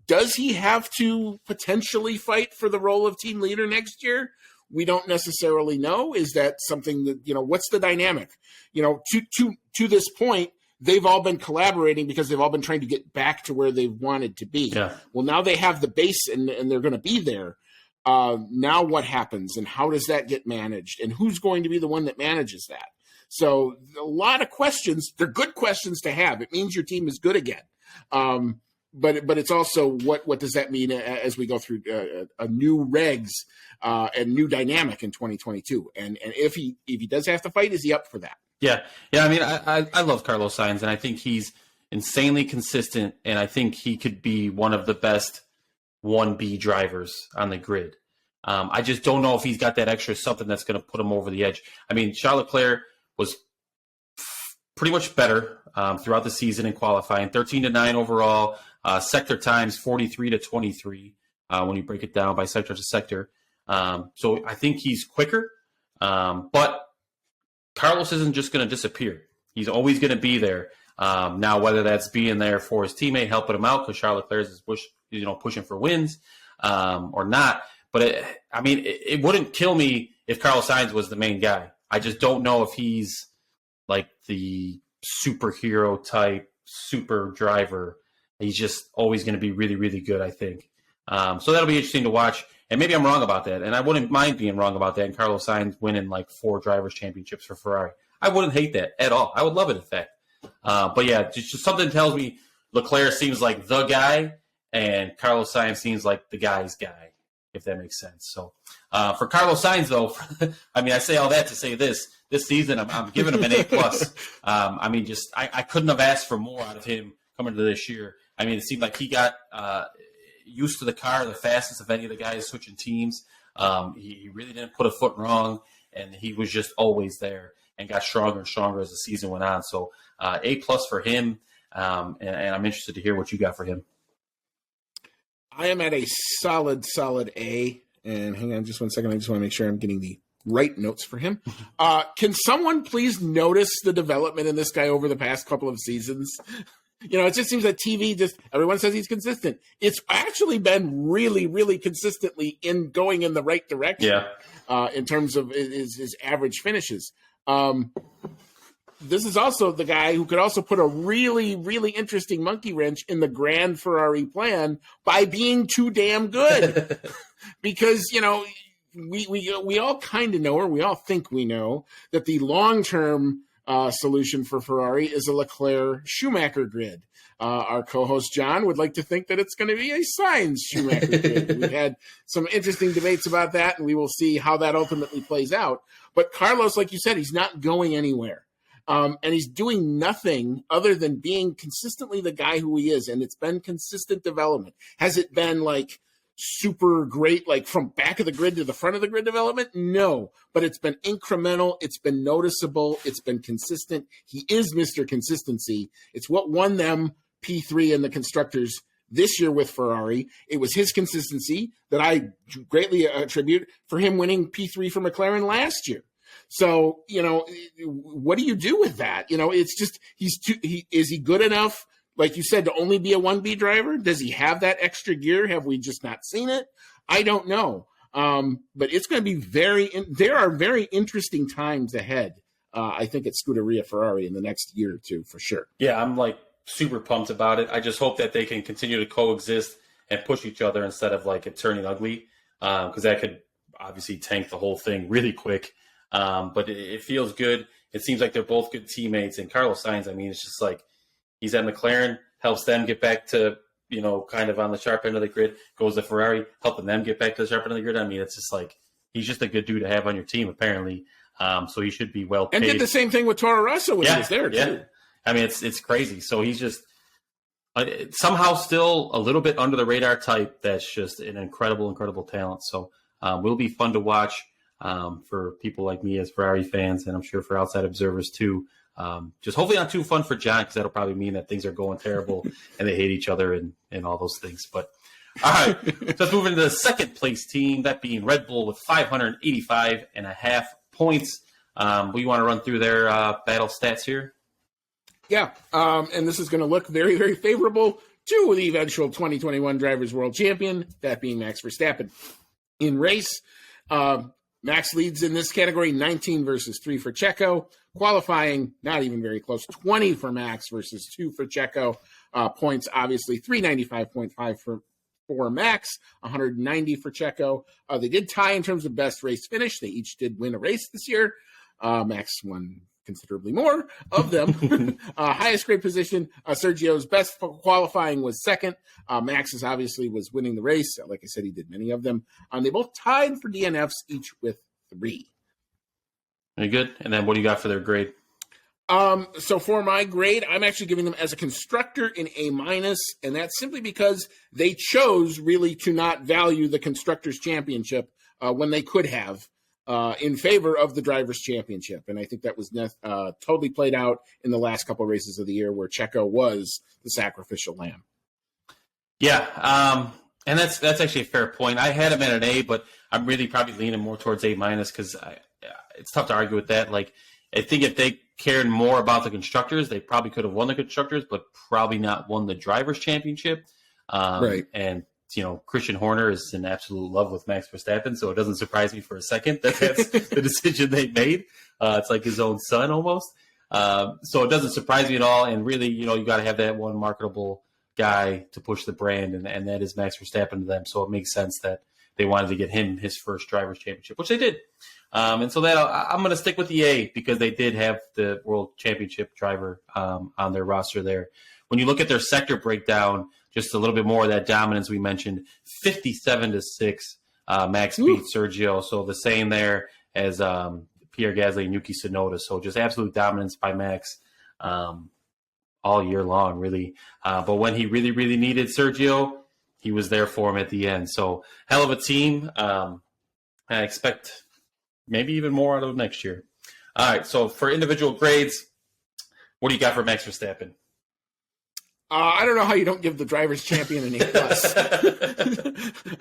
Does he have to potentially fight for the role of team leader next year? We don't necessarily know. Is that something that, what's the dynamic? To this point, they've all been collaborating because they've all been trying to get back to where they wanted to be. Yeah. Well, now they have the base and they're going to be there. Now what happens and how does that get managed and who's going to be the one that manages that? So a lot of questions. They're good questions to have. It means your team is good again. But it's also what does that mean as we go through a new regs and new dynamic in 2022? And if he does have to fight, is he up for that? Yeah. I mean, I love Carlos Sainz, and I think he's insanely consistent, and I think he could be one of the best 1B drivers on the grid. I just don't know if he's got that extra something that's going to put him over the edge. I mean, Charles Leclerc was pretty much better throughout the season in qualifying, 13-9 overall. Sector times 43-23 when you break it down by sector to sector. So I think he's quicker, but Carlos isn't just going to disappear. He's always going to be there. Now, whether that's being there for his teammate, helping him out because Charles Leclerc is pushing for wins or not. But it wouldn't kill me if Carlos Sainz was the main guy. I just don't know if he's like the superhero type super driver. He's just always going to be really, really good, I think. So that'll be interesting to watch. And maybe I'm wrong about that. And I wouldn't mind being wrong about that and Carlos Sainz winning like 4 drivers' championships for Ferrari. I wouldn't hate that at all. I would love it, in fact. But yeah, just something tells me Leclerc seems like the guy and Carlos Sainz seems like the guy's guy, if that makes sense. So for Carlos Sainz, though, I mean, I say all that to say this season, I'm giving him an A+. I mean, I couldn't have asked for more out of him coming to this year. I mean, it seemed like he got used to the car the fastest of any of the guys switching teams. He really didn't put a foot wrong, and he was just always there and got stronger and stronger as the season went on. So A+ for him, and I'm interested to hear what you got for him. I am at a solid A. And hang on just one second. I just want to make sure I'm getting the right notes for him. Can someone please notice the development in this guy over the past couple of seasons? It just seems that TV everyone says he's consistent. It's actually been really, really consistently going in the right direction in terms of his average finishes. This is also the guy who could also put a really, really interesting monkey wrench in the grand Ferrari plan by being too damn good. Because, we all kind of know, or we all think we know, that the long-term solution for Ferrari is a Leclerc-Schumacher grid. Our co-host John would like to think that it's going to be a Sainz-Schumacher grid. We've had some interesting debates about that, and we will see how that ultimately plays out. But Carlos, like you said, he's not going anywhere. And he's doing nothing other than being consistently the guy who he is. And it's been consistent development. Has it been like super great, like from back of the grid to the front of the grid development? No, but it's been incremental. It's been noticeable. It's been consistent. He is Mr. Consistency. It's what won them P3 and the constructors this year with Ferrari. It was his consistency that I greatly attribute for him winning P3 for McLaren last year. So, what do you do with that? It's just, is he good enough, like you said, to only be a 1B driver? Does he have that extra gear? Have we just not seen it? I don't know. But it's going to be there are very interesting times ahead, I think, at Scuderia Ferrari in the next year or two, for sure. Yeah, I'm like super pumped about it. I just hope that they can continue to coexist and push each other instead of like it turning ugly, because that could obviously tank the whole thing really quick. But it feels good. It seems like they're both good teammates. And Carlos Sainz, I mean, it's just like he's at McLaren, helps them get back to, kind of on the sharp end of the grid, goes to Ferrari, helping them get back to the sharp end of the grid. I mean, it's just like he's just a good dude to have on your team, apparently. So he should be well paid. And did the same thing with Toro Rosso when he was there, too. I mean, it's crazy. So he's just somehow still a little bit under the radar type. That's just an incredible talent. So will be fun to watch for people like me as Ferrari fans, and I'm sure for outside observers too. Just hopefully not too fun for John, because that'll probably mean that things are going terrible and they hate each other and all those things. But all right, so let's move into the second place team, that being Red Bull with 585.5 points. We want to run through their battle stats here. Yeah, and this is going to look very, very favorable to the eventual 2021 Drivers' World Champion, that being Max Verstappen. In race, Max leads in this category, 19 versus 3 for Checo. Qualifying, not even very close, 20 for Max versus 2 for Checo. Points, obviously, 395.5 for Max, 190 for Checo. They did tie in terms of best race finish. They each did win a race this year. Max won considerably more of them. Highest grade position, Sergio's best qualifying was second. Max's obviously was winning the race. Like I said, he did many of them. They both tied for DNFs, each with 3. Very good. And then what do you got for their grade? So for my grade, I'm actually giving them as a constructor an A-, and that's simply because they chose really to not value the Constructors' Championship when they could have, in favor of the Drivers' Championship. And I think that was totally played out in the last couple of races of the year where Checo was the sacrificial lamb. Yeah, and that's actually a fair point. I had him at an A, but I'm really probably leaning more towards A- because it's tough to argue with that. Like, I think if they cared more about the Constructors, they probably could have won the Constructors, but probably not won the Drivers' Championship. Right. And Christian Horner is in absolute love with Max Verstappen, so it doesn't surprise me for a second that that's the decision they made. It's like his own son almost. So it doesn't surprise me at all. And really, you got to have that one marketable guy to push the brand, and that is Max Verstappen to them. So it makes sense that they wanted to get him his first Drivers' Championship, which they did. And so that I'm going to stick with the A, because they did have the World Championship driver on their roster there. When you look at their sector breakdown, just a little bit more of that dominance we mentioned, 57-6, Max beat Sergio. So the same there as Pierre Gasly and Yuki Tsunoda. So just absolute dominance by Max all year long, really. But when he really, really needed Sergio, he was there for him at the end. So hell of a team. I expect maybe even more out of them next year. All right, so for individual grades, what do you got for Max Verstappen? I don't know how you don't give the Drivers' Champion an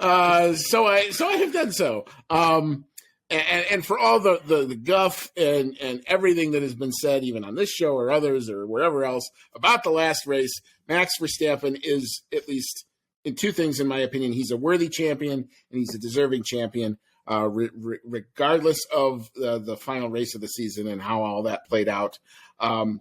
A+. So I have done so. And for all the guff and everything that has been said, even on this show or others or wherever else, about the last race, Max Verstappen is, at least in two things, in my opinion, he's a worthy champion and he's a deserving champion, regardless of the final race of the season and how all that played out.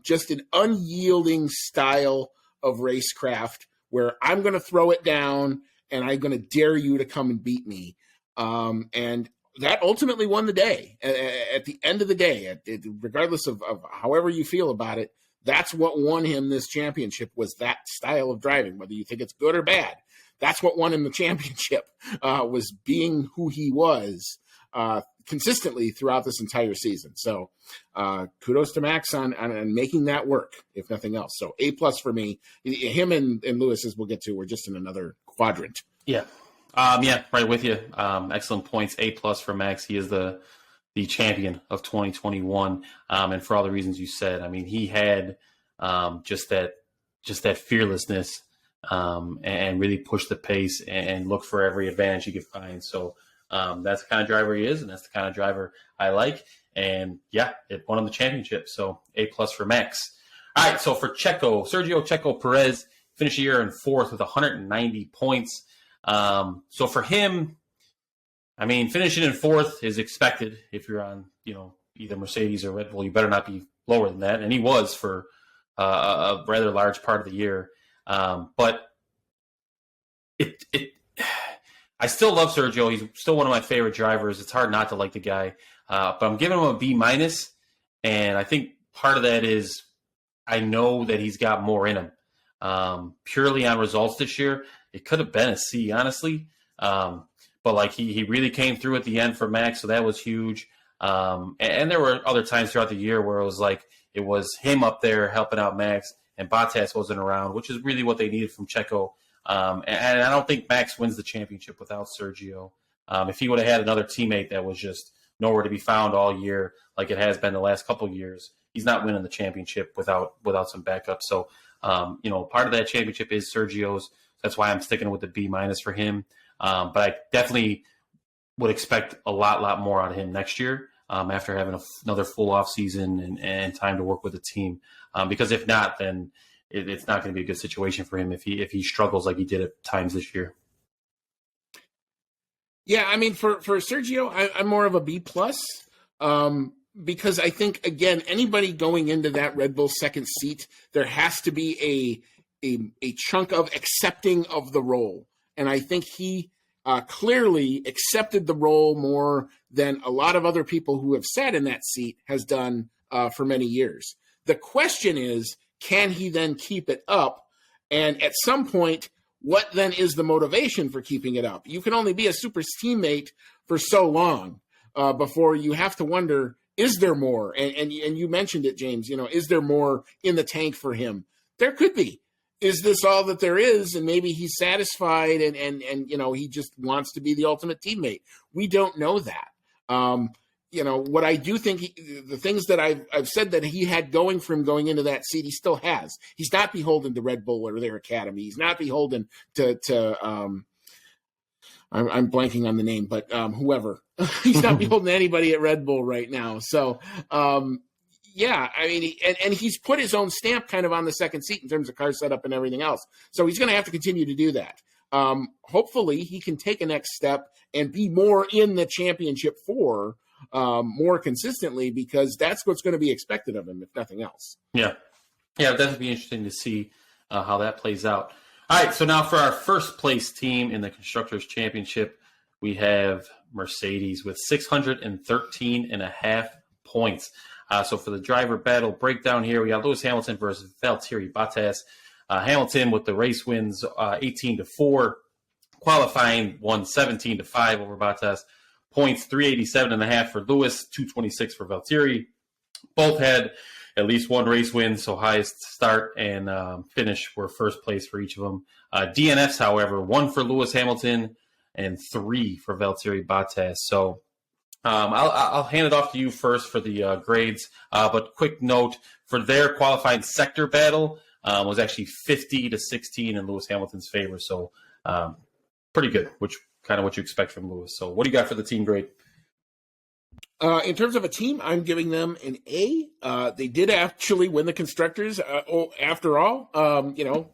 Just an unyielding style of racecraft where I'm going to throw it down and I'm going to dare you to come and beat me. And that ultimately won the day. At the end of the day, regardless of however you feel about it, that's what won him this championship, was that style of driving, whether you think it's good or bad. That's what won him the championship, was being who he was consistently throughout this entire season. So kudos to Max on making that work, if nothing else. So A+ for me. Him and Lewis, as we'll get to, were just in another quadrant. Yeah. Yeah, right with you. Excellent points. A+ for Max. He is the champion of 2021. And for all the reasons you said, I mean, he had just that fearlessness and really push the pace and look for every advantage he could find. So that's the kind of driver he is, and that's the kind of driver I like. And yeah, it won him the championship. So A+ for Max. All right, so for Sergio Checo Perez finished the year in fourth with 190 points. So for him, I mean, finishing in fourth is expected if you're on, either Mercedes or Red Bull. You better not be lower than that. And he was for a rather large part of the year. But I still love Sergio. He's still one of my favorite drivers. It's hard not to like the guy. But I'm giving him a B-. And I think part of that is I know that he's got more in him. Purely on results this year, it could have been a C, honestly. But like he really came through at the end for Max, so that was huge. And there were other times throughout the year where it was him up there helping out Max, and Bottas wasn't around, which is really what they needed from Checo. And I don't think Max wins the championship without Sergio. If he would have had another teammate that was just nowhere to be found all year, like it has been the last couple of years, he's not winning the championship without some backup. So, part of that championship is Sergio's. That's why I'm sticking with the B- for him. But I definitely would expect a lot more out of him next year after having another full off season and time to work with the team. Because if not, then it's not going to be a good situation for him if he struggles like he did at times this year. Yeah, I mean, for Sergio, I'm more of a B+, because I think, again, anybody going into that Red Bull second seat, there has to be a chunk of accepting of the role. And I think he clearly accepted the role more than a lot of other people who have sat in that seat has done for many years. The question is, can he then keep it up? And at some point, what then is the motivation for keeping it up? You can only be a super teammate for so long before you have to wonder, is there more? And you mentioned it, James, is there more in the tank for him? There could be. Is this all that there is? And maybe he's satisfied and he just wants to be the ultimate teammate. We don't know that. What I do think, the things that I've said that he had going for him going into that seat, he still has. He's not beholden to Red Bull or their academy. He's not beholden to I'm blanking on the name, but whoever. He's not beholden to anybody at Red Bull right now. So, yeah, I mean, and he's put his own stamp kind of on the second seat in terms of car setup and everything else. So he's going to have to continue to do that. Hopefully he can take a next step and be more in the championship more consistently, because that's what's going to be expected of him, if nothing else. Yeah, it'll definitely be interesting to see how that plays out. All right, so now for our first place team in the Constructors' Championship, we have Mercedes with 613.5 points. So for the driver battle breakdown here, we got Lewis Hamilton versus Valtteri Bottas. Hamilton with the race wins 18-4, qualifying won 17-5 over Bottas. Points 387.5 for Lewis, 226 for Valtteri. Both had at least one race win, so highest start and finish were first place for each of them. DNFs, however, 1 for Lewis Hamilton and 3 for Valtteri Bottas. So I'll hand it off to you first for the grades. But quick note, for their qualifying sector battle was actually 50-16 in Lewis Hamilton's favor. So pretty good, which kind of what you expect from Lewis. So what do you got for the team grade? In terms of a team, I'm giving them an A. They did actually win the Constructors after all.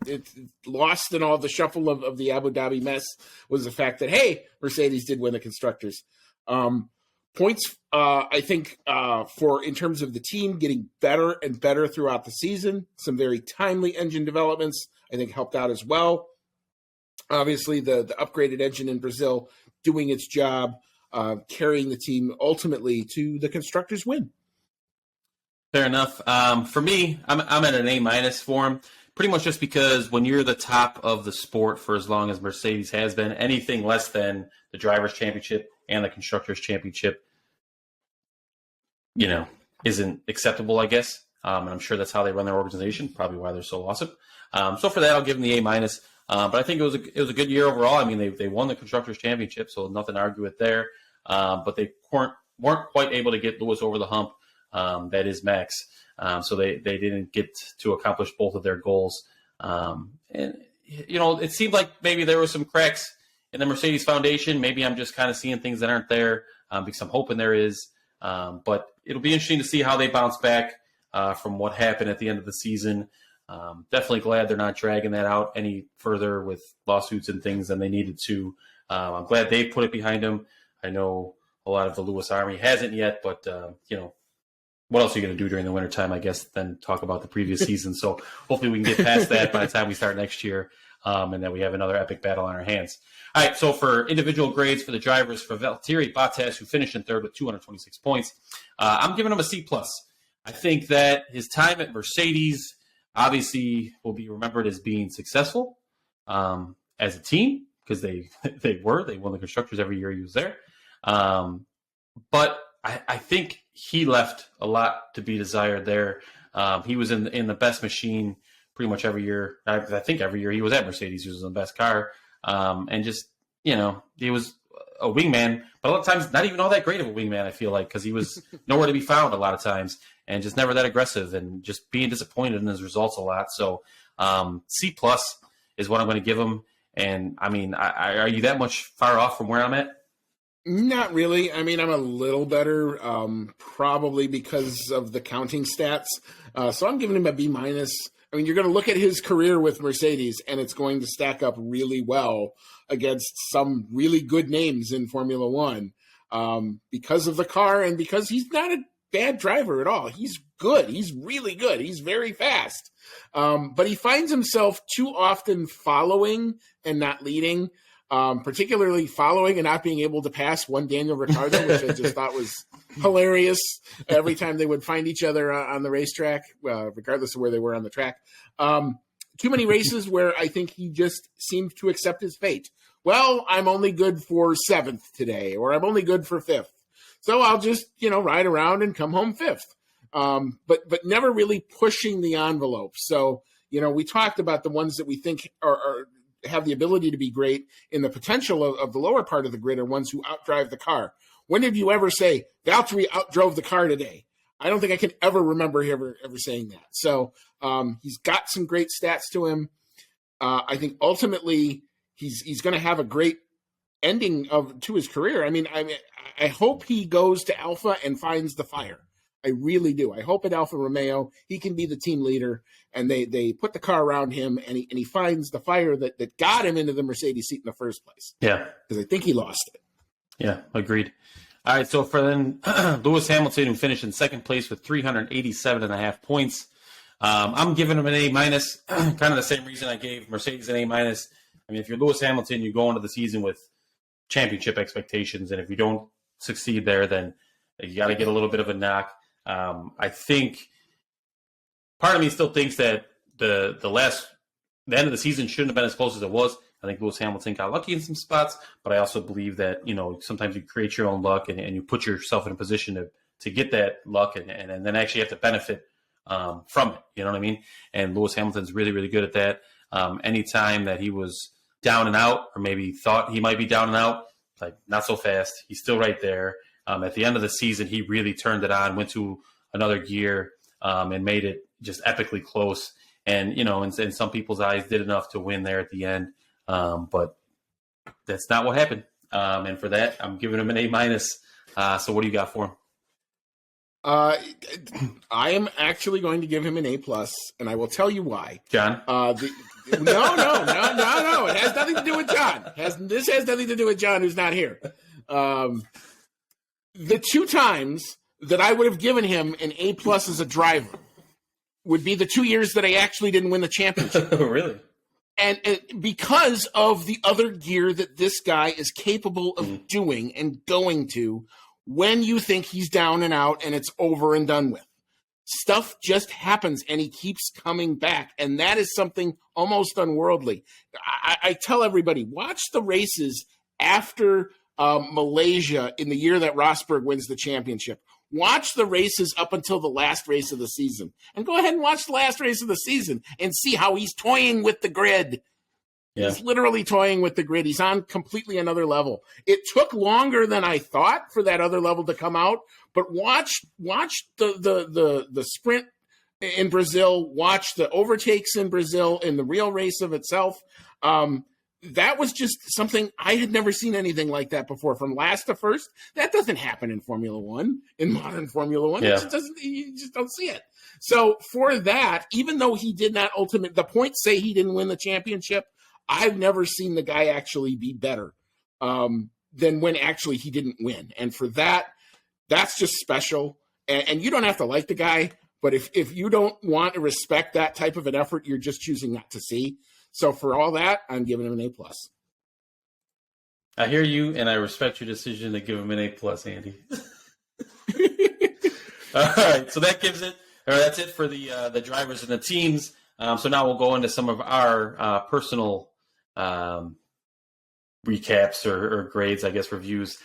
It's lost in all the shuffle of the Abu Dhabi mess was the fact that, hey, Mercedes did win the Constructors. Points, I think, for in terms of the team getting better and better throughout the season. Some very timely engine developments, I think, helped out as well. Obviously, the upgraded engine in Brazil doing its job, carrying the team ultimately to the Constructors' win. Fair enough. For me, I'm at an A- for him, pretty much just because when you're the top of the sport for as long as Mercedes has been, anything less than the Drivers' Championship and the Constructors' Championship, isn't acceptable, I guess. And I'm sure that's how they run their organization, probably why they're so awesome. So for that, I'll give them the A-. But I think it was a good year overall. I mean, they won the Constructors' Championship, so nothing to argue with there. But they weren't quite able to get Lewis over the hump. That is Max. So they didn't get to accomplish both of their goals. And it seemed like maybe there were some cracks in the Mercedes Foundation. Maybe I'm just kind of seeing things that aren't there because I'm hoping there is. But it'll be interesting to see how they bounce back from what happened at the end of the season. Definitely glad they're not dragging that out any further with lawsuits and things than they needed to. I'm glad they put it behind them. I know a lot of the Lewis Army hasn't yet, but what else are you going to do during the wintertime, I guess, than talk about the previous season? So hopefully we can get past that by the time we start next year, and then we have another epic battle on our hands. All right, so for individual grades for the drivers, for Valtteri Bottas, who finished in third with 226 points, I'm giving him a C+. I think that his time at Mercedes obviously will be remembered as being successful as a team, because they won the Constructors every year he was there. But I think he left a lot to be desired there. He was in the best machine pretty much every year. I think every year he was at Mercedes, he was in the best car. And just, he was a wingman, but a lot of times not even all that great of a wingman, I feel like, because he was nowhere to be found a lot of times and just never that aggressive and just being disappointed in his results a lot. So C+ is what I'm going to give him. And, I mean, are you that much far off from where I'm at? Not really. I mean, I'm a little better, probably because of the counting stats. So I'm giving him a B-. I mean, you're going to look at his career with Mercedes, and it's going to stack up really well against some really good names in Formula One because of the car and because he's not a bad driver at all. He's good. He's really good. He's very fast. But he finds himself too often following and not leading. Particularly following and not being able to pass one Daniel Ricardo, which I just thought was hilarious every time they would find each other on the racetrack, regardless of where they were on the track. Too many races where I think he just seemed to accept his fate. Well, I'm only good for 7th today, or I'm only good for 5th. So I'll just, ride around and come home 5th. But never really pushing the envelope. So, we talked about the ones that we think are have the ability to be great in the potential of the lower part of the grid are ones who outdrive the car. When did you ever say Valtteri outdrove the car today? I don't think I can ever remember ever saying that. So he's got some great stats to him. I think ultimately he's going to have a great ending to his career. I hope he goes to Alfa and finds the fire. I really do. I hope at Alfa Romeo he can be the team leader, and they put the car around him, and he finds the fire that got him into the Mercedes seat in the first place. Yeah, because I think he lost it. Yeah, agreed. All right, so for then Lewis Hamilton, who finished in second place with 387.5 points, I'm giving him an A-, kind of the same reason I gave Mercedes an A-. I mean, if you're Lewis Hamilton, you go into the season with championship expectations, and if you don't succeed there, then you got to get a little bit of a knock. I think part of me still thinks that the end of the season shouldn't have been as close as it was. I think Lewis Hamilton got lucky in some spots, but I also believe that, sometimes you create your own luck and you put yourself in a position to get that luck and then actually have to benefit from it. You know what I mean? And Lewis Hamilton's really, really good at that. Anytime that he was down and out, or maybe thought he might be down and out, like, not so fast. He's still right there. At the end of the season, he really turned it on, went to another gear, and made it just epically close. And, in some people's eyes, did enough to win there at the end. But that's not what happened. And for that, I'm giving him an A-. So what do you got for him? I am actually going to give him an A+, and I will tell you why. John? No. It has nothing to do with John. This has nothing to do with John, who's not here. The 2 times that I would have given him an A+ as a driver would be the 2 years that I actually didn't win the championship. Really? And because of the other gear that this guy is capable of doing and going to when you think he's down and out and it's over and done with. Stuff just happens, and he keeps coming back, and that is something almost unworldly. I tell everybody, watch the races after Malaysia in the year that Rosberg wins the championship. Watch the races up until the last race of the season, and go ahead and watch the last race of the season and see how he's toying with the grid. Yeah. He's literally toying with the grid. He's on completely another level. It took longer than I thought for that other level to come out, but watch the sprint in Brazil, watch the overtakes in Brazil in the real race of itself. That was just something I had never seen anything like that before. From last to first, that doesn't happen in Formula One, in modern Formula One. Yeah. You just don't see it. So for that, even though he did not the points say he didn't win the championship, I've never seen the guy actually be better than when actually he didn't win. And for that, that's just special. And you don't have to like the guy, but if you don't want to respect that type of an effort, you're just choosing not to see. So for all that, I'm giving him an A+. I hear you, and I respect your decision to give him an A+, Andy. All right, so that's it for the drivers and the teams. So now we'll go into some of our personal recaps or grades, I guess, reviews.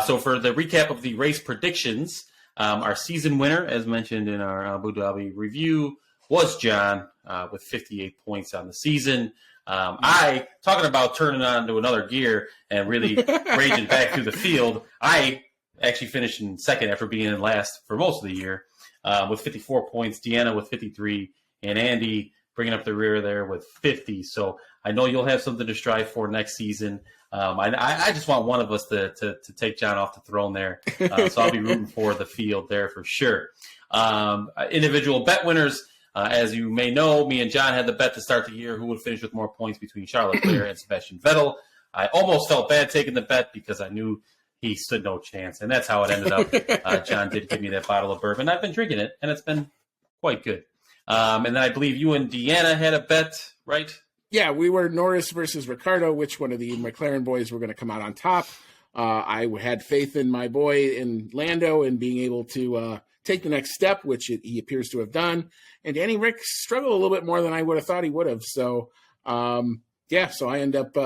So for the recap of the race predictions, our season winner, as mentioned in our Abu Dhabi review, was John with 58 points on the season. I, talking about turning on to another gear and really raging back through the field, I actually finished in second after being in last for most of the year with 54 points, Deanna with 53, and Andy bringing up the rear there with 50. So I know you'll have something to strive for next season. I just want one of us to take John off the throne there. So I'll be rooting for the field there for sure. Individual bet winners, as you may know, me and John had the bet to start the year who would finish with more points between Charles Leclerc and Sebastian Vettel. I almost felt bad taking the bet because I knew he stood no chance, and that's how it ended up. John did give me that bottle of bourbon. I've been drinking it, and it's been quite good. And then I believe you and Deanna had a bet, right? Yeah, we were Norris versus Ricardo, which one of the McLaren boys were going to come out on top. I had faith in my boy in Lando and being able to take the next step, which he appears to have done. And Danny Rick struggled a little bit more than I would have thought he would have. So, so I end up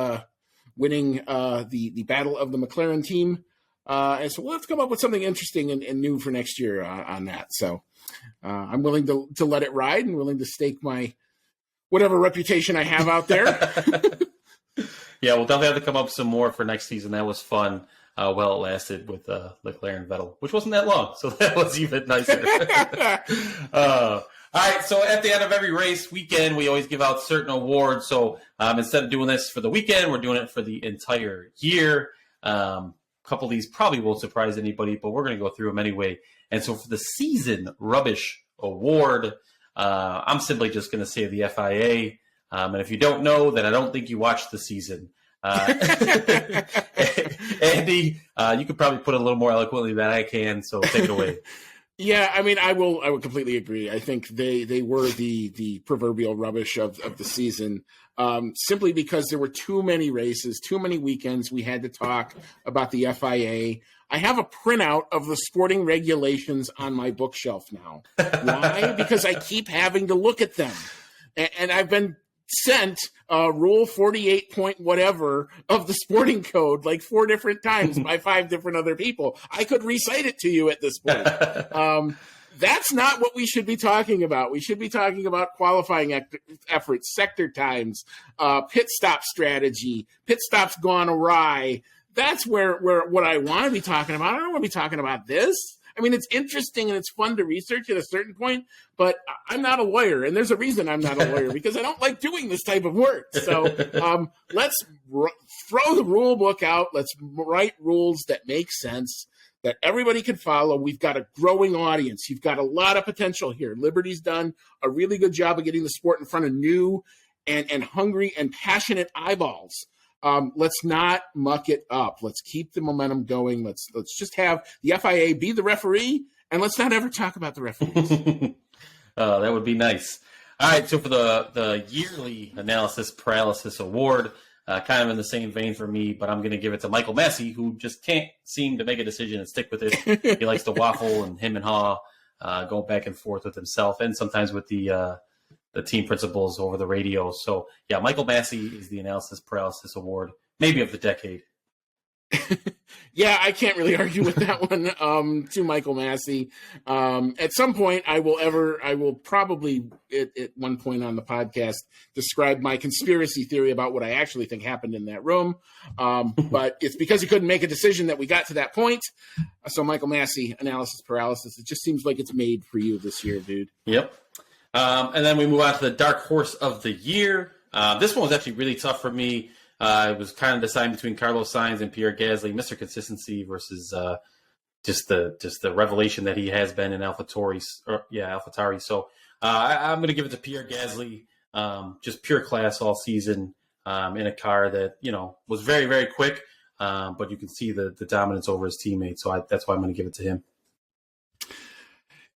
winning the battle of the McLaren team. And so we'll have to come up with something interesting and new for next year on that. So I'm willing to let it ride and willing to stake my whatever reputation I have out there. Yeah, we'll definitely have to come up with some more for next season. That was fun. Well, it lasted with Leclerc and Vettel, which wasn't that long, so that was even nicer. All right, so at the end of every race weekend, we always give out certain awards. So instead of doing this for the weekend, we're doing it for the entire year. A couple of these probably won't surprise anybody, but we're going to go through them anyway. And so for the Season Rubbish Award, I'm simply just going to say the FIA. And if you don't know, then I don't think you watched the season. Andy, you could probably put it a little more eloquently than I can, so take it away. Yeah, I mean, I would completely agree. I think they were the proverbial rubbish of the season, simply because there were too many races, too many weekends. We had to talk about the FIA. I have a printout of the sporting regulations on my bookshelf now. Why? Because I keep having to look at them. And I've been sent rule 48 point whatever of the sporting code like 4 different times by 5 different other people. I could recite it to you at this point. That's not what we should be talking about. We should be talking about qualifying efforts, sector times, pit stop strategy, pit stops gone awry. That's where what I want to be talking about. I don't want to be talking about this. I mean, it's interesting and it's fun to research at a certain point, but I'm not a lawyer, and there's a reason I'm not a lawyer, because I don't like doing this type of work. So let's throw the rule book out. Let's write rules that make sense, that everybody can follow. We've got a growing audience. You've got a lot of potential here. Liberty's done a really good job of getting the sport in front of new and hungry and passionate eyeballs. Let's not muck it up. Let's keep the momentum going. Let's just have the FIA be the referee, and let's not ever talk about the referees. That would be nice. All right, so for the yearly analysis paralysis award, kind of in the same vein for me, but I'm going to give it to Michael Massey, who just can't seem to make a decision and stick with it. He likes to waffle and him and Haw go back and forth with himself, and sometimes with the team principals over the radio. So, yeah, Michael Massey is the analysis paralysis award, maybe of the decade. Yeah, I can't really argue with that one to Michael Massey. At some point, I will probably at one point on the podcast describe my conspiracy theory about what I actually think happened in that room. But it's because he couldn't make a decision that we got to that point. So Michael Massey, analysis paralysis, it just seems like it's made for you this year, dude. Yep. And then we move on to the dark horse of the year. This one was actually really tough for me. It was kind of deciding between Carlos Sainz and Pierre Gasly, Mr. Consistency versus just the revelation that he has been in AlphaTauri. So I'm going to give it to Pierre Gasly. Just pure class all season in a car that was very, very quick. but you can see the dominance over his teammates. So that's why I'm going to give it to him.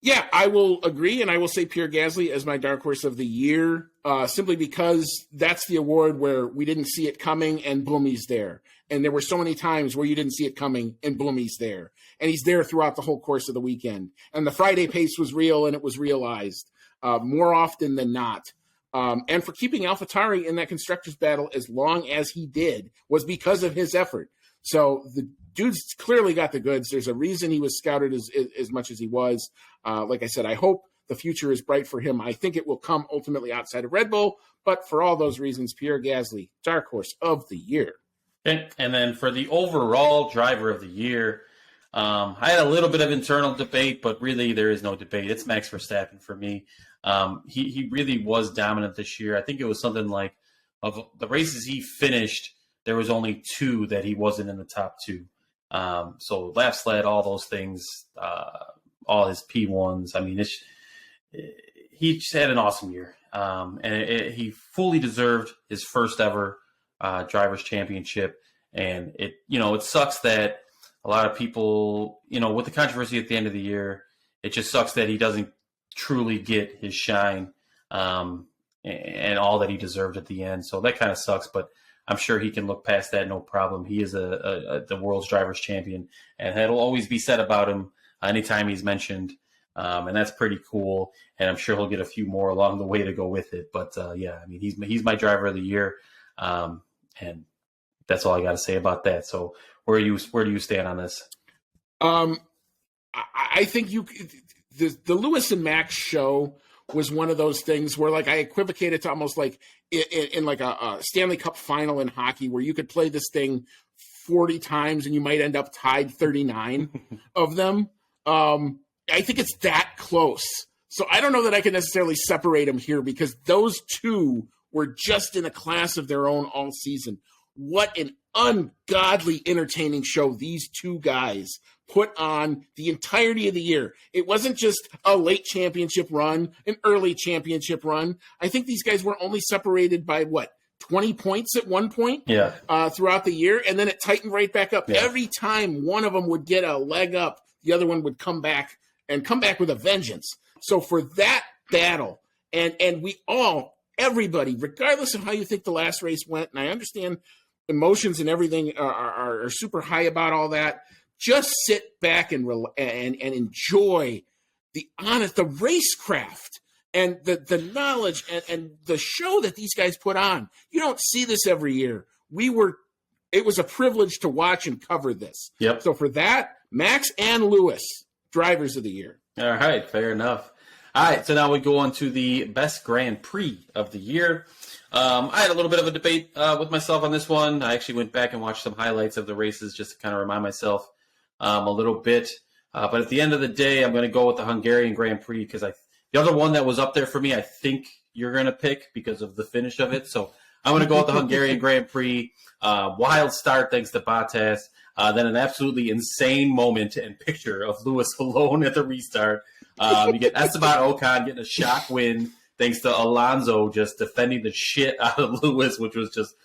Yeah, I will agree, and I will say Pierre Gasly as my dark horse of the year, simply because that's the award where we didn't see it coming, and boom, he's there. And there were so many times where you didn't see it coming, and boom, he's there. And he's there throughout the whole course of the weekend. And the Friday pace was real, and it was realized more often than not. And for keeping AlphaTauri in that constructors battle as long as he did was because of his effort. So the dude's clearly got the goods. There's a reason he was scouted as much as he was. Like I said, I hope the future is bright for him. I think it will come ultimately outside of Red Bull. But for all those reasons, Pierre Gasly, dark horse of the year. Okay. And then for the overall driver of the year, I had a little bit of internal debate, but really there is no debate. It's Max Verstappen for me. He really was dominant this year. I think it was something like of the races he finished, there was only 2 that he wasn't in the top 2. So lap sled, all those things, all his P1s. I mean, he just had an awesome year. And he fully deserved his first ever Drivers' Championship. And it sucks that a lot of people, with the controversy at the end of the year, it just sucks that he doesn't truly get his shine and all that he deserved at the end. So that kind of sucks, but I'm sure he can look past that, no problem. He is the world's drivers champion, and that'll always be said about him anytime he's mentioned, and that's pretty cool. And I'm sure he'll get a few more along the way to go with it. But yeah, I mean, he's my driver of the year, and that's all I got to say about that. So where do you stand on this? I think the Lewis and Max show was one of those things where, like, I equivocated to almost like in like a Stanley Cup final in hockey, where you could play this thing 40 times and you might end up tied 39 of them. I think it's that close. So I don't know that I can necessarily separate them here, because those two were just in a class of their own all season. What an ungodly entertaining show these two guys put on the entirety of the year. It wasn't just a late championship run, an early championship run. I think these guys were only separated by 20 points at one point throughout the year, and then it tightened right back up. Yeah. Every time one of them would get a leg up, the other one would come back with a vengeance. So for that battle, and everybody, regardless of how you think the last race went, and I understand emotions and everything are super high about all that, just sit back and enjoy the racecraft and the knowledge and the show that these guys put on. You don't see this every year. It was a privilege to watch and cover this. Yep. So for that, Max and Lewis, drivers of the year. All right, fair enough. All right, so now we go on to the best Grand Prix of the year. I had a little bit of a debate with myself on this one. I actually went back and watched some highlights of the races just to kind of remind myself a little bit. But at the end of the day, I'm going to go with the Hungarian Grand Prix, because the other one that was up there for me, I think you're going to pick because of the finish of it. So I'm going to go with the Hungarian Grand Prix. Wild start thanks to Bottas. Then an absolutely insane moment and picture of Lewis alone at the restart. You get Esteban Ocon getting a shock win thanks to Alonso just defending the shit out of Lewis, which was just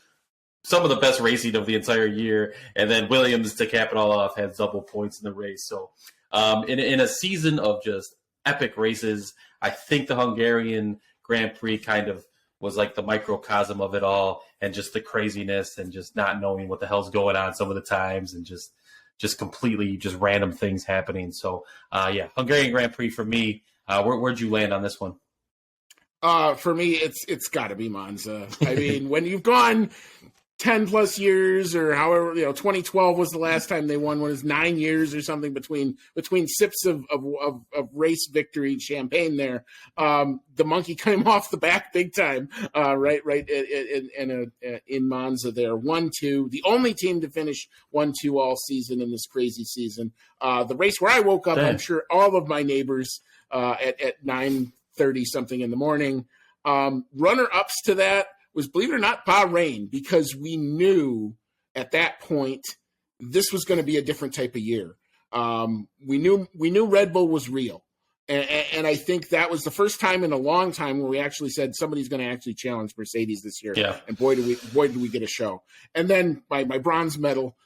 some of the best racing of the entire year. And then Williams, to cap it all off, had double points in the race. So in a season of just epic races, I think the Hungarian Grand Prix kind of was like the microcosm of it all, and just the craziness and just not knowing what the hell's going on some of the times, and just completely just random things happening. So, yeah, Hungarian Grand Prix for me. Where'd you land on this one? For me, it's got to be Monza. I mean, when you've gone 10 plus years, or however, 2012 was the last time they won. When it was 9 years or something between sips of race victory champagne there. The monkey came off the back big time, right in Monza there. 1-2, the only team to finish 1-2 all season in this crazy season. The race where I woke up, I'm sure all of my neighbors at 9:30 something in the morning. Runner-ups to that was, believe it or not, Bahrain, because we knew at that point this was going to be a different type of year. We knew Red Bull was real, and I think that was the first time in a long time where we actually said somebody's going to actually challenge Mercedes this year. Yeah. And boy, did we get a show. And then my bronze medal,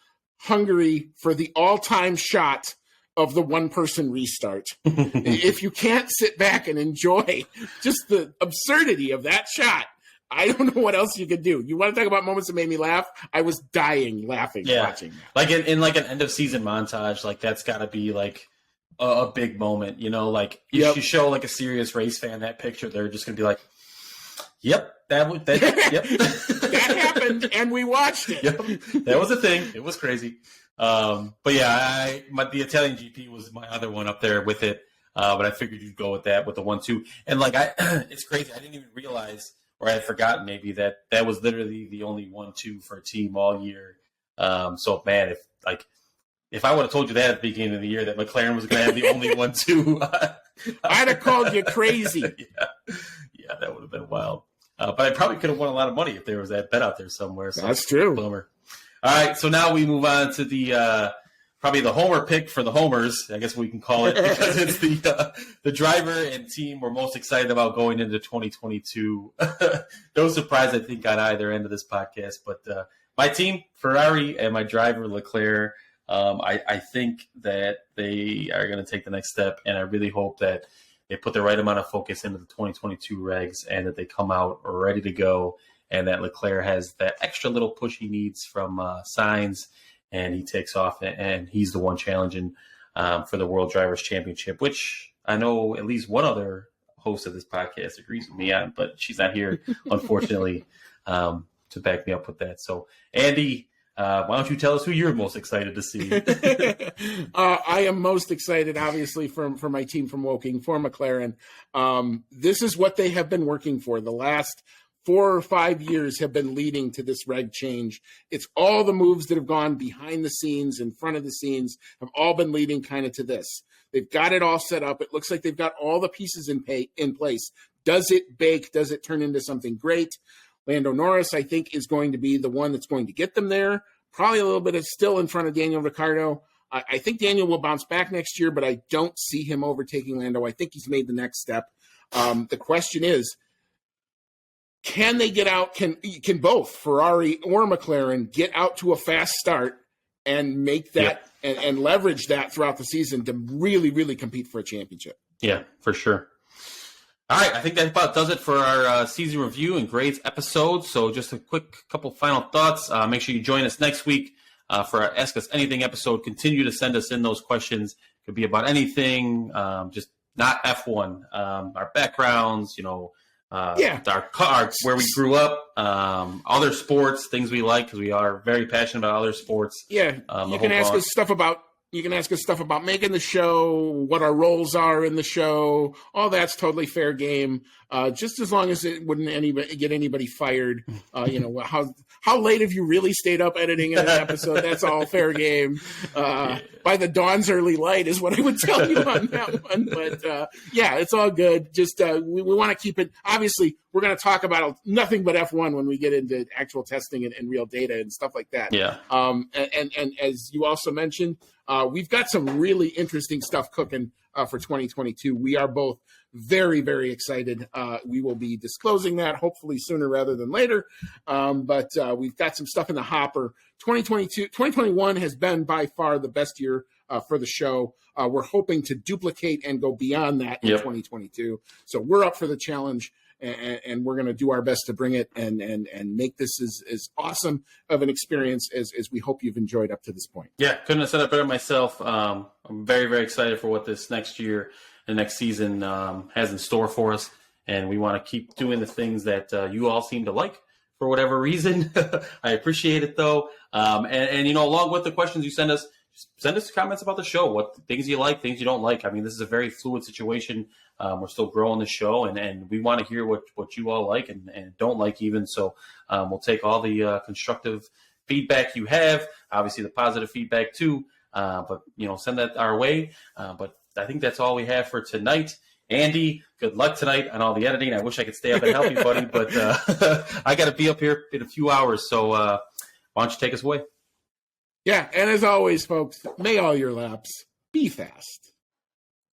Hungary for the all-time shot of the one-person restart. If you can't sit back and enjoy just the absurdity of that shot, I don't know what else you could do. You want to talk about moments that made me laugh? I was dying laughing watching that. Like in like an end of season montage, like that's got to be like a big moment, you know. Like if you show like a serious race fan that picture, they're just gonna be like, "Yep, yep, that happened, and we watched it. Yep, that was a thing. It was crazy." But yeah, the Italian GP was my other one up there with it. But I figured you'd go with that with the 1-2, and like it's crazy. I didn't even realize. Or I had forgotten maybe that was literally the only 1-2 for a team all year. So man, if I would have told you that at the beginning of the year that McLaren was going to have the only 1-2, I'd have called you crazy. Yeah, that would have been wild. But I probably could have won a lot of money if there was that bet out there somewhere. So that's true. Bummer. All right, so now we move on to the probably the homer pick for the homers, I guess we can call it, because it's the driver and team we're most excited about going into 2022. No surprise, I think, on either end of this podcast. But my team, Ferrari, and my driver, Leclerc, I think that they are going to take the next step, and I really hope that they put the right amount of focus into the 2022 regs and that they come out ready to go, and that Leclerc has that extra little push he needs from Sainz, and he takes off, and he's the one challenging for the World Drivers' Championship, which I know at least one other host of this podcast agrees with me on, but she's not here, unfortunately, to back me up with that. So, Andy, why don't you tell us who you're most excited to see? I am most excited, obviously, for my team from Woking, for McLaren. This is what they have been working for. The last 4 or 5 years have been leading to this reg change. It's all the moves that have gone behind the scenes, in front of the scenes, have all been leading kind of to this. They've got it all set up. It looks like they've got all the pieces in place. Does it bake? Does it turn into something great? Lando Norris, I think, is going to be the one that's going to get them there. Probably a little bit of still in front of Daniel Ricciardo. I think Daniel will bounce back next year, but I don't see him overtaking Lando. I think he's made the next step. The question is, can they get out? Can both Ferrari or McLaren get out to a fast start and make that and leverage that throughout the season to really, really compete for a championship? Yeah, for sure. All right, I think that about does it for our season review and grades episode. So just a quick couple final thoughts. Make sure you join us next week for our Ask Us Anything episode. Continue to send us in those questions. It could be about anything, just not F1. Our backgrounds, our car, where we grew up, other sports, things we like, because we are very passionate about other sports. Yeah, you can ask us stuff about making the show, what our roles are in the show. All that's totally fair game. Just as long as it wouldn't get anybody fired. How late have you really stayed up editing an episode? That's all fair game. By the dawn's early light is what I would tell you on that one. But it's all good. Just we want to keep it. Obviously, we're going to talk about nothing but F1 when we get into actual testing and real data and stuff like that. Yeah. And as you also mentioned, we've got some really interesting stuff cooking for 2022. We are both very, very excited. We will be disclosing that hopefully sooner rather than later. But we've got some stuff in the hopper. 2021 has been by far the best year for the show. We're hoping to duplicate and go beyond that in 2022. So we're up for the challenge. And we're going to do our best to bring it and make this as awesome of an experience as we hope you've enjoyed up to this point. Yeah, couldn't have said it better myself. I'm very, very excited for what this next year and next season has in store for us. And we want to keep doing the things that you all seem to like for whatever reason. I appreciate it, though. And along with the questions you send us comments about the show, what things you like, things you don't like. I mean, this is a very fluid situation. We're still growing the show, and we want to hear what you all like and don't like even. So we'll take all the constructive feedback you have, obviously the positive feedback too, but send that our way. But I think that's all we have for tonight. Andy, good luck tonight on all the editing. I wish I could stay up and help you, buddy, but I got to be up here in a few hours. So why don't you take us away? Yeah, and as always, folks, may all your laps be fast.